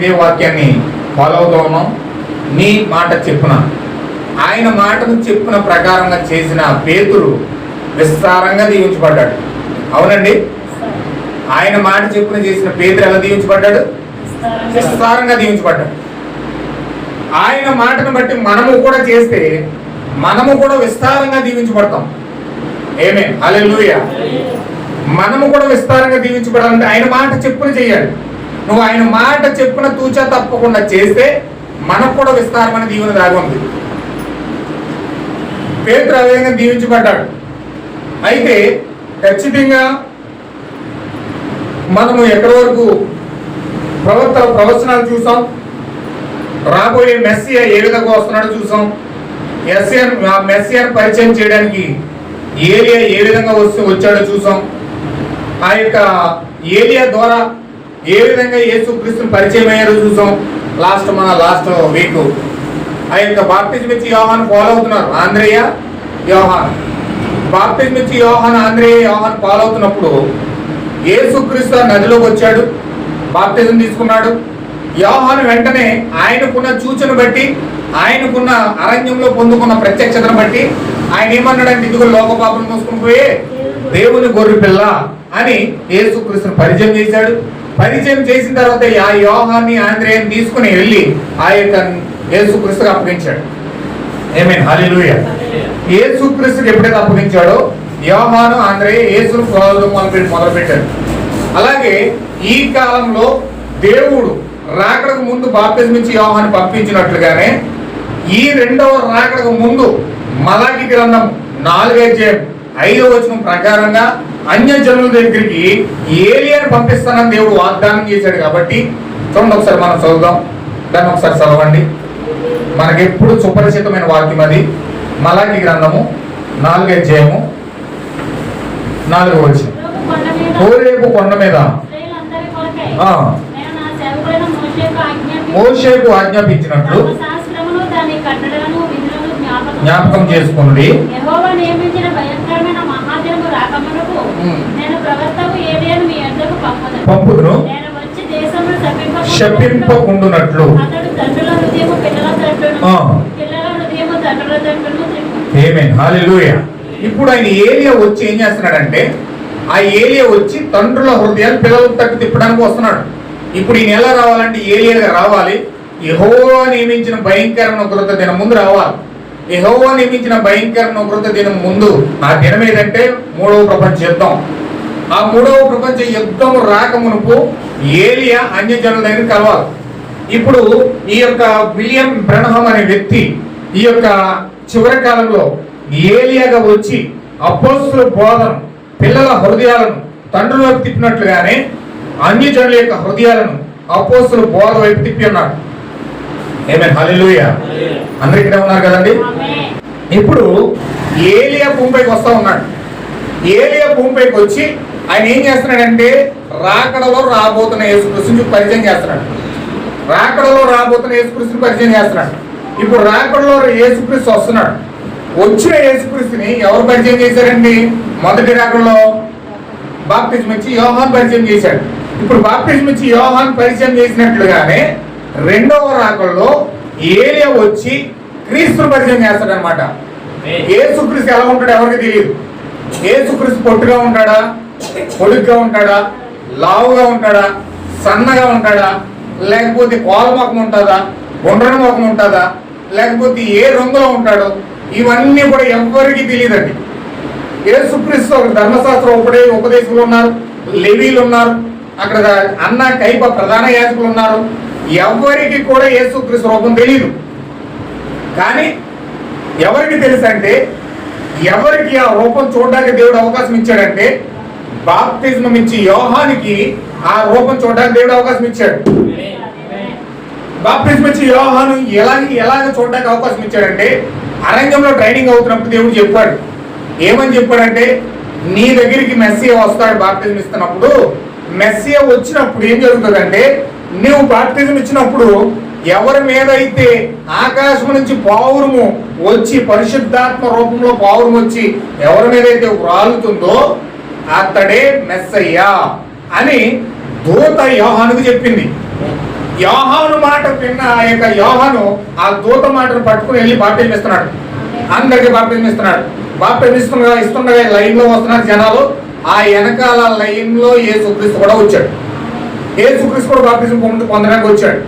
ఇదే వాక్యాన్ని ఫాలో అవుతూ ఉన్నాం. నీ మాట చెప్పున, ఆయన మాటను చెప్పిన ప్రకారంగా చేసిన పేతురు విస్తారంగా దీవించబడ్డాడు. అవునండి, ఆయన మాట చెప్పున చేసిన పేతురు ఎలా దీవించబడ్డాడు? విస్తారంగా దీవించబడ్డాడు. ఆయన మాటను బట్టి మనము కూడా చేస్తే మనము కూడా విస్తారంగా దీవించబడతాం. ఆమేన్, హల్లెలూయా. మనము కూడా విస్తారంగా దీవించబడాలంటే ఆయన మాట చెప్పున చేయాలి. నువ్వు ఆయన మాట చెప్పున తూచా తప్పకుండా చేస్తే మనకు కూడా విస్తారమైన దీవెన దాగి ఉంది. పేతురు ఆ విధంగా దీవించబడ్డాడు. అయితే ఖచ్చితంగా మనము ఎక్కడి వరకు ప్రవచనాలు చూసాం, రాబోయే మెస్సియా ఏ విధంగా వస్తున్నాడో చూసాం, మెస్సియాను పరిచయం చేయడానికి ఏలియా ఏ విధంగా వచ్చాడో చూసాం. ఆ యొక్క ఏలియా ద్వారా ఏ విధంగా యేసుక్రీస్తుని పరిచయం అయ్యారో చూసాం. లాస్ట్ వీక్ ఆ యొక్క బాప్టిజం ఇచ్చి యోహాను ఫాలో అవుతున్నారు. ఆంద్రేయ, యోహాను బాప్టిజం ఇచ్చి ఆంద్రేయ, యోహాను ఫాలో అవుతున్నప్పుడు యేసుక్రీస్తు నదిలోకి వచ్చాడు, బాప్టిజం తీసుకున్నాడు. యోహాను వెంటనే ఆయనకున్న సూచన బట్టి, ఆయనకున్న అరణ్యంలో పొందుకున్న ప్రత్యక్షతను బట్టి ఆయన ఏమన్నాడంటే, ఇదిగో లోక పాపం మోసుకుని పోయే దేవుని గొర్రె పిల్ల అని యేసుక్రీస్తుని పరిచయం చేశాడు. పరిచయం చేసిన తర్వాత ఆ యోహాన్ని ఆంద్రేయని తీసుకుని వెళ్ళి ఆ యొక్క యేసుక్రీస్తుకి అప్పగించాడు. ఆమేన్, హల్లెలూయా. యేసుక్రీస్తుకి ఎప్పుడైతే అప్పగించాడో యోహాను, ఆంద్రేయ యేసును మొదలుపెట్టారు. అలాగే ఈ కాలంలో దేవుడు రాకడకు ముందు బాప్తిజం ఇచ్చి యోహాను పంపించినట్లుగానే ఈ రెండవ రాకడకు ముందు మలాకి గ్రంథం 4:5 ప్రకారంగా అన్యజనుల దగ్గరికి ఏలియాను పంపిస్తానని దేవుడు వాగ్దానం చేశాడు. కాబట్టి చూడండి, ఒకసారి మనం చదువుదాం. దాన్ని ఒకసారి చదవండి. మనకెప్పుడు సుపరిచితమైన వాక్యం అది. మలాకి గ్రంథము 4:4 హోరేబు కొండ మీద మోషేకు ఆజ్ఞాపించినట్లు జ్ఞాపకం చేసుకుని పంపుదును, శపింపకుండునట్లు. ఆమేన్, హల్లెలూయా. ఇప్పుడు ఆయన ఏలియా వచ్చి ఏం చేస్తున్నాడంటే, ఆ ఏలియా వచ్చి తండ్రుల హృదయాలు పిల్లలకు తట్టు తిప్పడానికి వస్తున్నాడు. ఇప్పుడు ఈయన ఎలా రావాలంటే ఏలియాగా రావాలి. యెహోవా నియమించిన భయంకరమైన ఉగ్రత దినం ముందు రావాలి. యెహోవా నియమించిన భయంకరమైన ఉగ్రత దినం ముందు ఆ దినం ఏదంటే 3వ ప్రపంచ యుద్ధం. ఆ 3వ ప్రపంచ యుద్ధం రాకమునుపు ఏలియా అన్యజనుల దగ్గర కలవాలి. ఇప్పుడు ఈ యొక్క విలియం బ్రనహం అనే వ్యక్తి ఈ యొక్క చివరి కాలంలో ఏలియాగా వచ్చి అపోస్తుల బోధన పిల్లల హృదయాలను తండ్రుల వైపు తిప్పినట్లుగానే అన్యజనుల యొక్క హృదయాలను అపోస్తుల బోధ వైపు తిప్పి ఉన్నాడు. ఆమేన్, హల్లెలూయా. అందరూ ఇక్కడే ఉన్నారు కదండి. ఇప్పుడు ఏలియా భూమిపైకి వస్తా ఉన్నాడు. ఏలియా భూమిపైకి వచ్చి ఆయన ఏం చేస్తున్నాడంటే, రాకడలో రాబోతున్న యేసుక్రీస్తుని పరిచయం చేస్తున్నాడు. రాకడలో రాబోతున్న యేసుక్రీస్తుని పరిచయం చేస్తున్నాడు. ఇప్పుడు రాకడలో యేసుక్రీస్తు వస్తున్నాడు. వచ్చిన యేసుక్రీస్తుని ఎవరు పరిచయం చేశారండి? మొదటి రాకడలో బాప్తిజం ఇచ్చి యోహాను పరిచయం చేశాడు. ఇప్పుడు బాప్తిజం ఇచ్చి యోహాను పరిచయం చేసినట్లుగానే రెండవ రాకడలో ఏలియా వచ్చి క్రీస్తుని పరిచయం చేస్తాడు అనమాట. యేసుక్రీస్తు ఎలా ఉంటాడు ఎవరికి తెలియదు. యేసుక్రీస్తు పొట్టుగా ఉంటాడా, పొడుగ్గా ఉంటాడా, లావుగా ఉంటాడా, సన్నగా ఉంటాడా, లేకపోతే కోలముఖం ఉంటుందా, గుండ్రని ముఖం ఉంటుందా, లేకపోతే ఏ రంగులో ఉంటాడో, ఇవన్నీ కూడా ఎవరికి తెలియదండి. యేసుక్రీస్తు ఒక ధర్మశాస్త్ర ఉపదేశకులు ఉన్నారు, లేవీలు ఉన్నారు, అక్కడ అన్న కైప ప్రధాన యాజకులు ఉన్నారు. ఎవరికి కూడా యేసుక్రీస్తు రూపం తెలియదు. కానీ ఎవరికి తెలుసు అంటే, ఎవరికి ఆ రూపం చూడడానికి దేవుడు అవకాశం ఇచ్చాడంటే, బాప్తిజం ఇచ్చి యోహానికి ఆ రూపం చూడడానికి దేవుడు అవకాశం ఇచ్చాడు. బాప్తిజం ఇచ్చి యోహాను ఎలాగ చూడడానికి అవకాశం ఇచ్చాడంటే, అరణ్యంలో ట్రైనింగ్ అవుతున్నప్పుడు దేవుడు చెప్పాడు. ఏమని చెప్పాడంటే, నీ దగ్గరికి మెస్సియా వస్తాడు. బాప్తిజం ఇస్తున్నప్పుడు మెస్సియా వచ్చినప్పుడు ఏం జరుగుతుందంటే, నువ్వు బాప్తిజం ఇచ్చినప్పుడు ఎవరి మీద అయితే ఆకాశం నుంచి పావురము వచ్చి, పరిశుద్ధాత్మ రూపంలో పావురం వచ్చి ఎవరి మీద అయితే రాలుతుందో అతడే మెస్సయ్యా అని దూత యోహానుకు చెప్పింది. యోహాను మాట విన్న ఆ యొక్క యోహాను ఆ దూత మాటను పట్టుకుని వెళ్ళి బాప్తిజం ఇస్తున్నాడు. అందరికి బాప్తిజం ఇస్తున్నాడు. బాప్తిజం ఇస్తుండగా లైన్ లో వస్తున్నారు జనాలు. ఆ వెనకాల లైన్ లో యేసుక్రీస్తు కూడా వచ్చాడు. యేసుక్రీస్తు కూడా బాప్తిజం పొందడానికి వచ్చాడు.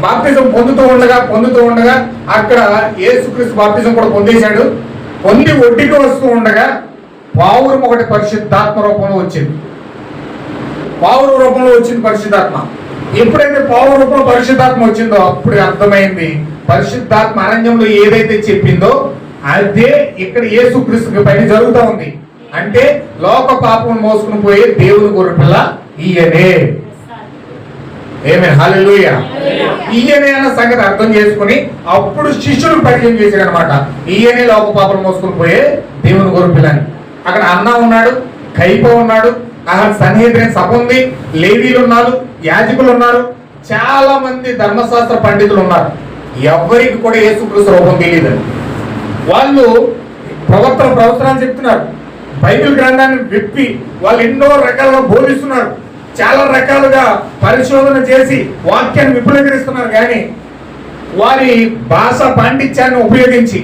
బాప్తిజం పొందుతూ ఉండగా అక్కడ యేసుక్రీస్తు బాప్తిజం కూడా పొందేశాడు. పొంది ఒడ్డుకి వస్తూ ఉండగా పావురం ఒకటి పరిశుద్ధాత్మ రూపంలో వచ్చింది. పావురం రూపంలో వచ్చింది పరిశుద్ధాత్మ. ఎప్పుడైతే పావురం రూపంలో పరిశుద్ధాత్మ వచ్చిందో అప్పుడు అర్థమైంది పరిశుద్ధాత్మ అరణ్యంలో ఏదైతే చెప్పిందో అదే ఇక్కడ యేసుక్రీస్తు పైన జరుగుతూ ఉంది. అంటే లోక పాపం మోసుకుని పోయే దేవుని గొర్రెపిల్ల ఈయనే. ఆమేన్, హల్లెలూయా. ఈయనే అన్న సంగతి అర్థం చేసుకుని అప్పుడు శిష్యులు పరిచయం చేశాడు అనమాట. ఈయనే లోక పాపం మోసుకుని పోయే దేవుని గొర్రెపిల్ల అని. అక్కడ అన్న ఉన్నాడు, కైప ఉన్నాడు, అక్కడ సన్హెద్రిన్ సభ ఉంది, లేవీలు ఉన్నారు, యాజకులు ఉన్నారు, చాలా మంది ధర్మశాస్త్ర పండితులు ఉన్నారు. ఎవరికి కూడా యేసుక్రీస్తు రూపం తెలియదు. వాళ్ళు ప్రవచనాలు చెప్తున్నారు. బైబిల్ గ్రంథాన్ని విప్పి వాళ్ళు ఎన్నో రకాలుగా బోధిస్తున్నారు. చాలా రకాలుగా పరిశోధన చేసి వాక్యాన్ని విపులీకరిస్తున్నారు. కానీ వారి భాష పాండిత్యాన్ని ఉపయోగించి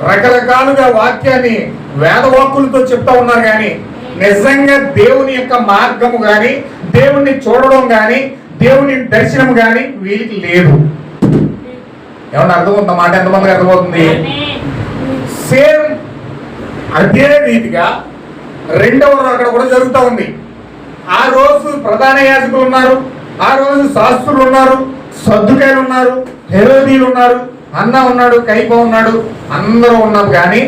రకరకాలుగా వాక్యాన్ని వేదవాక్కులతో చెప్తా ఉన్నారు. కానీ నిజంగా దేవుని యొక్క మార్గము కానీ దేవుణ్ణి చూడడం కానీ దేవుని దర్శనం కానీ వీరికి లేదు. ఏమన్నా అర్థమవుతుందా మాట? ఎంతమందికి అర్థమవుతుంది? సేమ్ అదే రీతిగా రెండవ అక్కడ కూడా జరుగుతూ ఉంది. ఆ రోజు ప్రధాన యాజకులు ఉన్నారు, ఆ రోజు శాస్త్రులు ఉన్నారు, సద్దుకాయలు ఉన్నారు, హెరోదీలు ఉన్నారు, అన్న ఉన్నాడు, కైప ఉన్నాడు, అందరూ ఉన్నారు. కానీ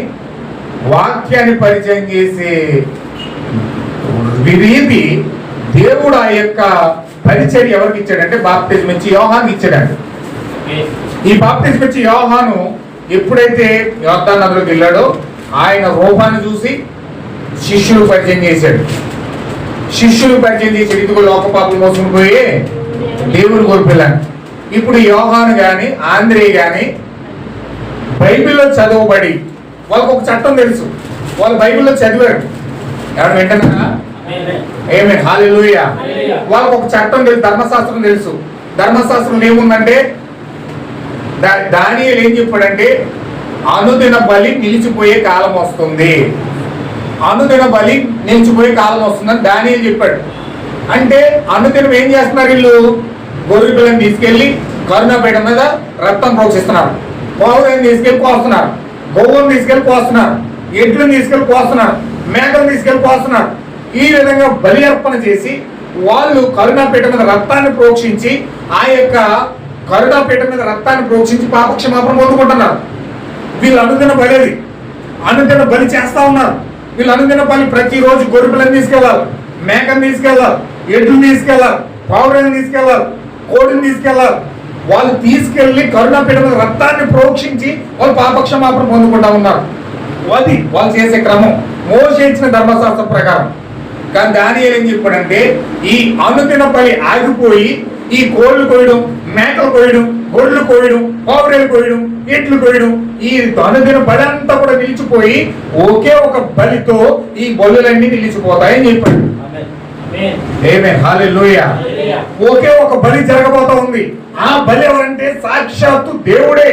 వాక్యాన్ని పరిచయం చేసే రీతి దేవుడు ఆ యొక్క పరిచయం ఎవరికి ఇచ్చాడంటే బాప్తిజం ఇచ్చి యోహాను ఇచ్చాడండి. ఈ బాప్తిజం ఇచ్చి యోహాను ఎప్పుడైతే యోర్దాను నదిలోకి వెళ్ళాడో ఆయన రూపాన్ని చూసి శిష్యులు పరిచయం చేశాడు. ఇదిగో లోక పాపం మోసుకుని పోయి దేవుని గొర్రెపిల్లని. ఇప్పుడు యోహాను కానీ ఆంద్రే కానీ బైబిల్లో చదవబడి వాళ్ళకు ఒక చట్టం తెలుసు. వాళ్ళు బైబిల్లో చదివారు. ఎవరు వింటున్నారా? ఆమేన్, హల్లెలూయా. వాళ్ళకు ఒక చట్టం తెలుసు, ధర్మశాస్త్రం తెలుసు. ధర్మశాస్త్రం ఏముందంటే దానియేలు ఏం చెప్పాడంటే అనుదిన బలి నిలిచిపోయే కాలం వస్తుంది. అనుదిన బలి నిలిచిపోయే కాలం వస్తుందని దానియేలు చెప్పాడు. అంటే అనుదినం ఏం చేస్తున్నారు వీళ్ళు? గొర్రె పిల్లని తీసుకెళ్లి కరుణాపేట మీద రక్తం ప్రోక్షిస్తున్నారు, పావురాన్ని తీసుకెళ్లి కోస్తున్నారు, గోవును తీసుకెళ్లి కోస్తున్నారు, ఎడ్లను తీసుకెళ్లి కోస్తున్నారు, మేకలను తీసుకెళ్లి కోస్తున్నారు. ఈ విధంగా బలి అర్పణ చేసి వాళ్ళు కరుణాపేట మీద రక్తాన్ని ప్రోక్షించి ఆ యొక్క కరుణాపేట మీద రక్తాన్ని ప్రోక్షించి పాపక్షమాపణ పొందుకుంటున్నారు. వీళ్ళు అనుదిన బలి అనుదిన బలి చేస్తా ఉన్నారు. వీళ్ళు అనుదిన బలి ప్రతిరోజు గొర్రెపిల్లని తీసుకెళ్లాలి, మేకను తీసుకెళ్లాలి, ఎడ్లను తీసుకెళ్లాలి, పావురాన్ని తీసుకెళ్లాలి, కోడిని తీసుకెళ్లాలి. వాళ్ళు తీసుకెళ్లి కరుణాపీఠ మీద రక్తాన్ని ప్రోక్షించి వాళ్ళు పాపక్షమాపణ పొందుకుంటా ఉన్నారు. అది వాళ్ళు చేసే క్రమం మోషే ఇచ్చిన ధర్మశాస్త్రం ప్రకారం. కానీ దానియేలు ఏం చెప్పాడంటే ఈ అనుదిన బలి ఆగిపోయి ఈ కోళ్ళు కోయడం, మేకలు కోయడం, గొడ్లు కోయడం, పావురాలు కోయడం, ఎట్లు కోయడం, ఈ అనుదిన బలి అంతా కూడా నిలిచిపోయి ఒకే ఒక బలితో ఈ బలులన్నీ నిలిచిపోతాయని చెప్పాడు. ఆమేన్, హల్లెలూయా. ఒకే ఒక బలి జరగబోతా ఉంది. ఆ బలి ఎవరంటే సాక్షాత్తు దేవుడే,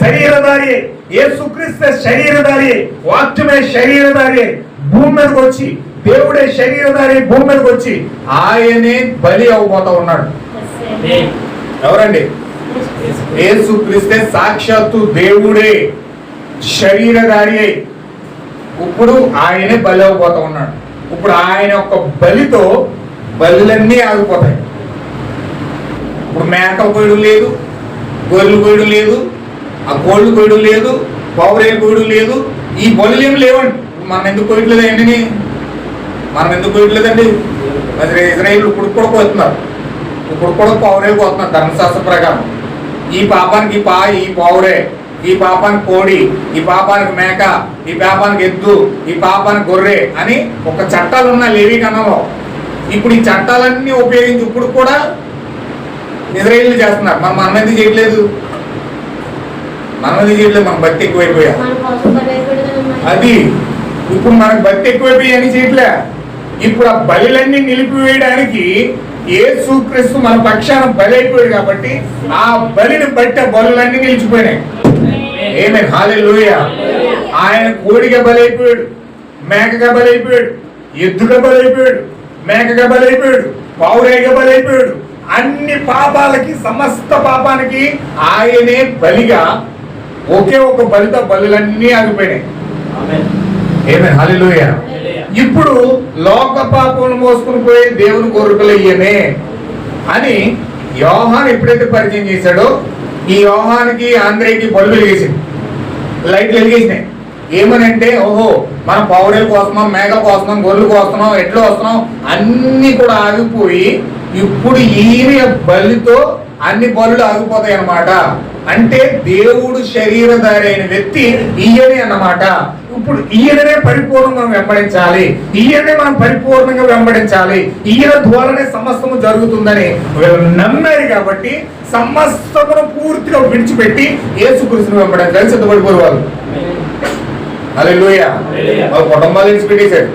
శరీరధారి, యేసుక్రీస్తు శరీరధారి, వాక్యమే శరీరధారి, భూమి మీదకి వచ్చి దేవుడే శరీరధారి భూమి మీదకి వచ్చి ఆయనే బలి అవ్వబోతా ఉన్నాడు. ఎవరండి? యేసుక్రీస్తే సాక్షాత్తు దేవుడే శరీరధారి. ఇప్పుడు ఆయనే బలి అవ్వబోతా ఉన్నాడు. ఇప్పుడు ఆయన యొక్క బలితో బలులన్నీ ఆగిపోతాయి. ఇప్పుడు మేకలు కోయడం లేదు, గొర్రెలు కోయడం లేదు, ఆ కోళ్ళు కోయడం లేదు, పౌరేలు కోయడం లేదు. ఈ బలులు ఏమి లేవండి. మనం ఎందుకు కోయట్లేదు ఏంటని? మనం ఎందుకు కోయట్లేదండి? మరి ఇజ్రాయేల్ ఇప్పుడు కూడా కోస్తున్నారు, ఇప్పుడు కూడా పౌరేలు కోస్తున్నారు ధర్మశాస్త్ర ప్రకారం. ఈ పాపానికి ఈ పౌరే, ఈ పాపానికి కోడి, ఈ పాపానికి మేక, ఈ పాపానికి ఎద్దు, ఈ పాపానికి గొర్రె అని ఒక చట్టాలు ఉన్నాయి లేవీ కాండంలో. ఇప్పుడు ఈ చట్టాలన్నీ ఉపయోగించి ఇప్పుడు కూడా ఇజ్రాయేల్ చేస్తున్నారు. మనం ఎందుకు చేయట్లేదు? మన భక్తి ఎక్కువైపోయా. అది ఇప్పుడు మనకు భక్తి ఎక్కువైపోయి అని చేయట్లే. ఇప్పుడు ఆ బలిలన్నీ నిలిపివేయడానికి యేసుక్రీస్తు మన పక్షాన బలి అయిపోయాడు కాబట్టి ఆ బలిని బట్టి బలులన్నీ నిలిచిపోయినాయి. ఆమేన్, హల్లెలూయా. ఆయన కోడిగా బలి అయిపోయాడు, మేకగా బలి అయిపోయాడు, ఎద్దుగా బలి అయిపోయాడు, మేకగా బలి అయిపోయాడు, పావురాయిగా బలి అయిపోయాడు. అన్ని పాపాలకి, సమస్త పాపానికి ఆయనే బలిగా ఒకే ఒక బలితో బలులన్నీ ఆగిపోయినాయి. ఆమేన్, హల్లెలూయా. ఇప్పుడు లోక పాపమును మోసుకుని పోయే దేవుని గొర్రెలు ఇయ్యనే అని యోహాను ఎప్పుడైతే పరిచయం చేశాడో, ఈ యోహానికి ఆంధ్రేకి బల్బులు వెలిగేసింది, లైట్లు వెలిగేసినాయి. ఏమనంటే, ఓహో మనం పౌరుల కోసమం, మేకల కోసమం, గొర్రెలు కోసమం, ఎట్లు వస్తున్నాం అన్ని కూడా ఆగిపోయి ఇప్పుడు ఈయన బలితో అన్ని బలులు ఆగిపోతాయి అన్నమాట. అంటే దేవుడు శరీరధారి అయిన వ్యక్తి ఈయనే అన్నమాట. ఇప్పుడు ఈయననే పరిపూర్ణంగా వెంబడించాలి, ఈయనే మనం పరిపూర్ణంగా వెంబడించాలి, ఈయన ద్వారానే సమస్తము జరుగుతుందని వీళ్ళు నమ్మారు. కాబట్టి సమస్తమును పూర్తిగా విడిచిపెట్టి యేసుక్రీస్తుని వెంబడించాలి సిద్ధపడిపోయేవాళ్ళు. హల్లెలూయా. వాళ్ళ కుటుంబాలు విడిచిపెట్టేశాడు,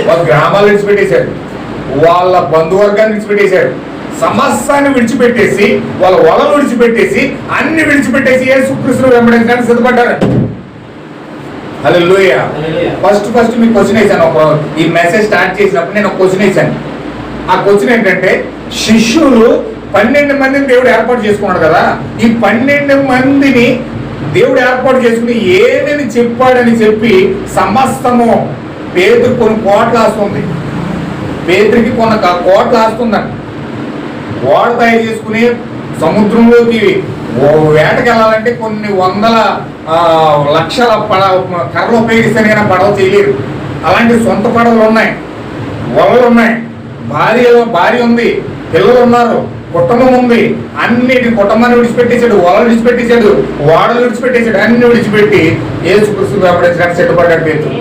వాళ్ళ గ్రామాలు విడిచిపెట్టేశాడు, వాళ్ళ బంధువర్గాన్ని విడిచిపెట్టేశాడు, సమస్తాన్ని విడిచిపెట్టేసి, వాళ్ళ వలలు విడిచిపెట్టేసి, అన్ని విడిచిపెట్టేసి యేసుక్రీస్తుని వెంబడించడానికి సిద్ధపడ్డారు. హల్లెలూయా. ఫస్ట్ మీకు క్వశ్చన్ వేసాను. ఈ మెసేజ్ స్టార్ట్ చేసినప్పుడు నేను ఒక క్వశ్చన్ వేసాను. ఆ క్వశ్చన్ ఏంటంటే, శిష్యులు 12 మందిని దేవుడు ఏర్పాటు చేసుకున్నాడు కదా, ఈ 12 మందిని దేవుడు ఏర్పాటు చేసుకుని ఏమేమి చెప్పాడని చెప్పి సమస్తము పేతురు కొన్ని కోట్లు ఆస్తుంది, పేతురికి కొన్ని కోట్లు ఆస్తుందండి. ఓడ తయారు చేసుకుని సముద్రంలోకి వేటకి వెళ్ళాలంటే కొన్ని వందల లక్షల కర్రలు ఉపయోగిస్తేనే పడవ చేయలేరు. అలాంటి సొంత పడవలు ఉన్నాయి, వలలు ఉన్నాయి, భార్య ఉంది, పిల్లలు ఉన్నారు, కుటుంబం ఉంది. అన్నిటి కుటుంబాన్ని విడిచిపెట్టేశాడు, వలలు విడిచిపెట్టేశాడు, ఓడలు విడిచిపెట్టేశాడు, అన్ని విడిచిపెట్టి యేసుక్రీస్తుని వెంబడించడానికి సిద్ధపడ్డాడు పేతురు.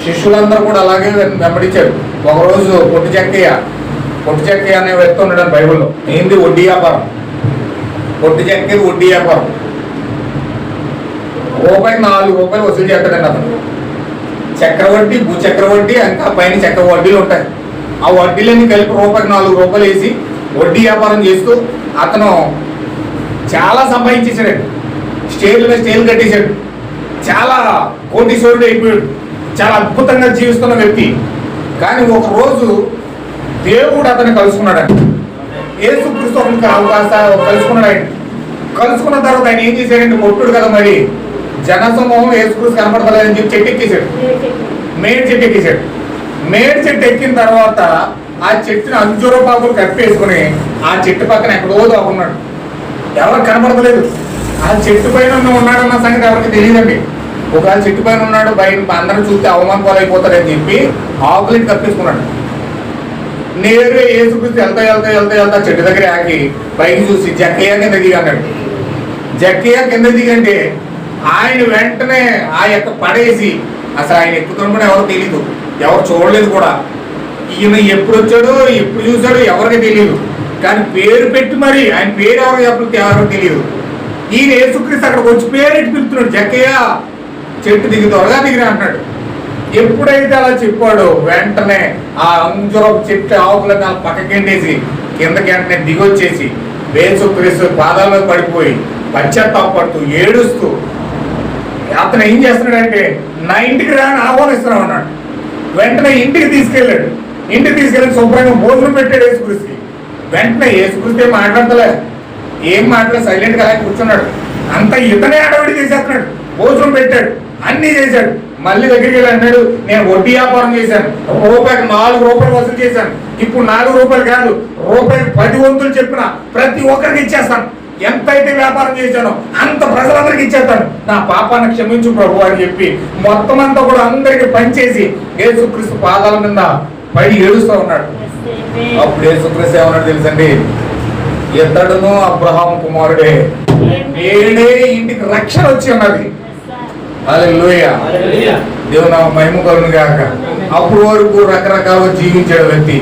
శిష్యులందరూ కూడా అలాగే వెంబడించారు. ఒకరోజు పొట్టి చెక్కయ్య అనే వ్యక్తి ఉన్నాడు బైబిల్లో. ఏంది? వడ్డీ వ్యాపారం. పొట్టి చెక్కయ్య వడ్డీ వ్యాపారం. రూపాయికి 4 రూపాయలు వసూలు చేస్తాడండి అతను. చక్రవడ్డీ, భూచక్రవడ్డీ, ఇంకా పైన చక్ర వడ్డీలు ఉంటాయి. ఆ వడ్డీలన్నీ కలిపి రూపాయికి 4 రూపాయలు వేసి వడ్డీ వ్యాపారం చేస్తూ అతను చాలా సంపాదించేశాడు. స్టేల్ మీద స్టేల్ కట్టేశాడు. చాలా కోటీశ్వరుడు అయిపోయాడు. చాలా అద్భుతంగా జీవిస్తున్న వ్యక్తి. కానీ ఒకరోజు దేవుడు అతన్ని కలుసుకున్నాడు. యేసుక్రీస్తు కలుసుకున్నాడు. ఆయన కలుసుకున్న తర్వాత ఆయన ఏం చేశాడంటే, కొట్టుడు కదా మరి, జనసమూహం యేసుక్రీస్తు కనపడతలేదని చెప్పి చెట్టు ఎక్కేశాడు. మేడి చెట్టు ఎక్కేశాడు. మేడి చెట్టు ఎక్కిన తర్వాత ఆ చెట్టుని అంజూరపాకులు కప్పేసుకుని ఆ చెట్టు పక్కన ఎక్కడో దాక్కున్నాడు. ఎవరికి కనపడతలేదు. ఆ చెట్టు పైన ఉన్నాడన్న సంగతి ఎవరికి తెలియదండి. ఒకవేళ చెట్టు పైన ఉన్నాడు, బయట అందరూ చూస్తే అవమానం పాలైపోతాడని చెప్పి ఆకులకి కప్పేసుకున్నాడు. నేరుగా యేసుక్రీస్తు వెళ్తా చెట్టు దగ్గర ఆగి పైకి చూసి జక్కయ్య కింద దిగి అన్నాడు. జక్కయ్య కింద దిగంటే ఆయన వెంటనే ఆ యొక్క పడేసి, అసలు ఆయన ఎక్కుతున్న కూడా ఎవరు తెలీదు, ఎవరు చూడలేదు కూడా. ఈయన ఎప్పుడు వచ్చాడో ఎప్పుడు చూశాడో ఎవరికి తెలియదు. కానీ పేరు పెట్టి మరి ఆయన పేరు ఎవరో తెలియదు. ఈయన యేసుక్రీస్తు అక్కడికి వచ్చి పేరెట్టి పిలుస్తున్నాడు, జక్కయ్య చెట్టు దిగి త్వరగా దిగిరా అంటున్నాడు. ఎప్పుడైతే అలా చెప్పాడో వెంటనే ఆ అంజూరపు చెట్టు ఆకులను పక్కకెండేసి కిందకి వెంటనే దిగొచ్చేసి యేసుక్రీస్తు పాదాల మీద పడిపోయి పశ్చాత్తాపడుతూ ఏడుస్తూ అతను ఏం చేస్తున్నాడంటే, నా ఇంటికి రాని ఆహ్వానిస్తున్నావు అన్నాడు. వెంటనే ఇంటికి తీసుకెళ్ళాడు. ఇంటికి తీసుకెళ్ళి శుభ్రంగా భోజనం పెట్టాడు యేసుక్రీస్తుకి. వెంటనే యేసుక్రీస్తు ఏం మాట్లాడలే, సైలెంట్గా అలా కూర్చున్నాడు. అంత ఇతనే అడవిడి చేసేస్తున్నాడు. భోజనం పెట్టాడు, అన్నీ చేశాడు. మళ్ళీ దగ్గరికి వెళ్ళి అన్నాడు, నేను వడ్డీ వ్యాపారం చేశాను, రూపాయికి 4 రూపాయలు వసూలు చేశాను. ఇప్పుడు 4 రూపాయలు కాదు, రూపాయికి 10 వంతులు చెప్పిన ప్రతి ఒక్కరికి ఇచ్చేస్తాను. ఎంతైతే వ్యాపారం చేశానో అంత ప్రజలందరికీ ఇచ్చేస్తాను. నా పాపాన్ని క్షమించు ప్రభు అని చెప్పి మొత్తం అంతా కూడా అందరికి పనిచేసి యేసుక్రీస్తు పాదాల మీద పడి ఏడుస్తూ ఉన్నాడు. అప్పుడు యేసుక్రీస్తు ఏమన్నాడు తెలుసండి, ఇతడును అబ్రహాము కుమారుడే, నేడే ఇంటికి రక్షణ వచ్చి ఉన్నది. హల్లెలూయా. దేవుని మహిమ కలుగును గాక. అప్పుడు వరకు రకరకాలుగా జీవించాడు వ్యక్తి.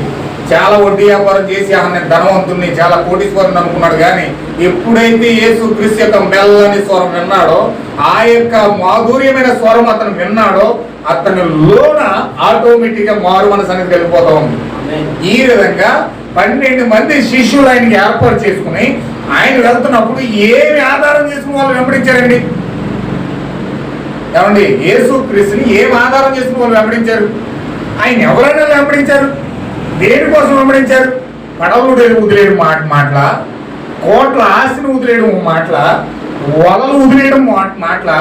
చాలా వడ్డీ వ్యాపారం చేసి ఆయన ధనవంతుని, చాలా కోటీశ్వరుని అనుకున్నాడు. కానీ ఎప్పుడైతే యేసుక్రీస్తు యొక్క మెల్లని స్వరం విన్నాడో, ఆ యొక్క మాధుర్యమైన స్వరం అతను విన్నాడో, అతని లోన ఆటోమేటిక్ గా మారు మనసు అనేది వెళ్ళిపోతా ఉంది. ఈ విధంగా 12 మంది శిష్యులు ఆయనకి ఏర్పాటు చేసుకుని ఆయన వెళ్తున్నప్పుడు ఏమి ఆధారం చేసుకుని వాళ్ళు వెంబడించారండి? ఏమండి, యేసు క్రీస్తుని ఏం ఆధారం చేసుకుని వాళ్ళు వెంబడించారు? ఆయన ఎవరైనా వెంబడించారు? దేనికోసం వెంబడించారు? పడవలు వదిలేయడం మాటల, కోట్ల ఆస్తిని వదిలేయడం మాటల, వలలు వదిలేయడం మాటల,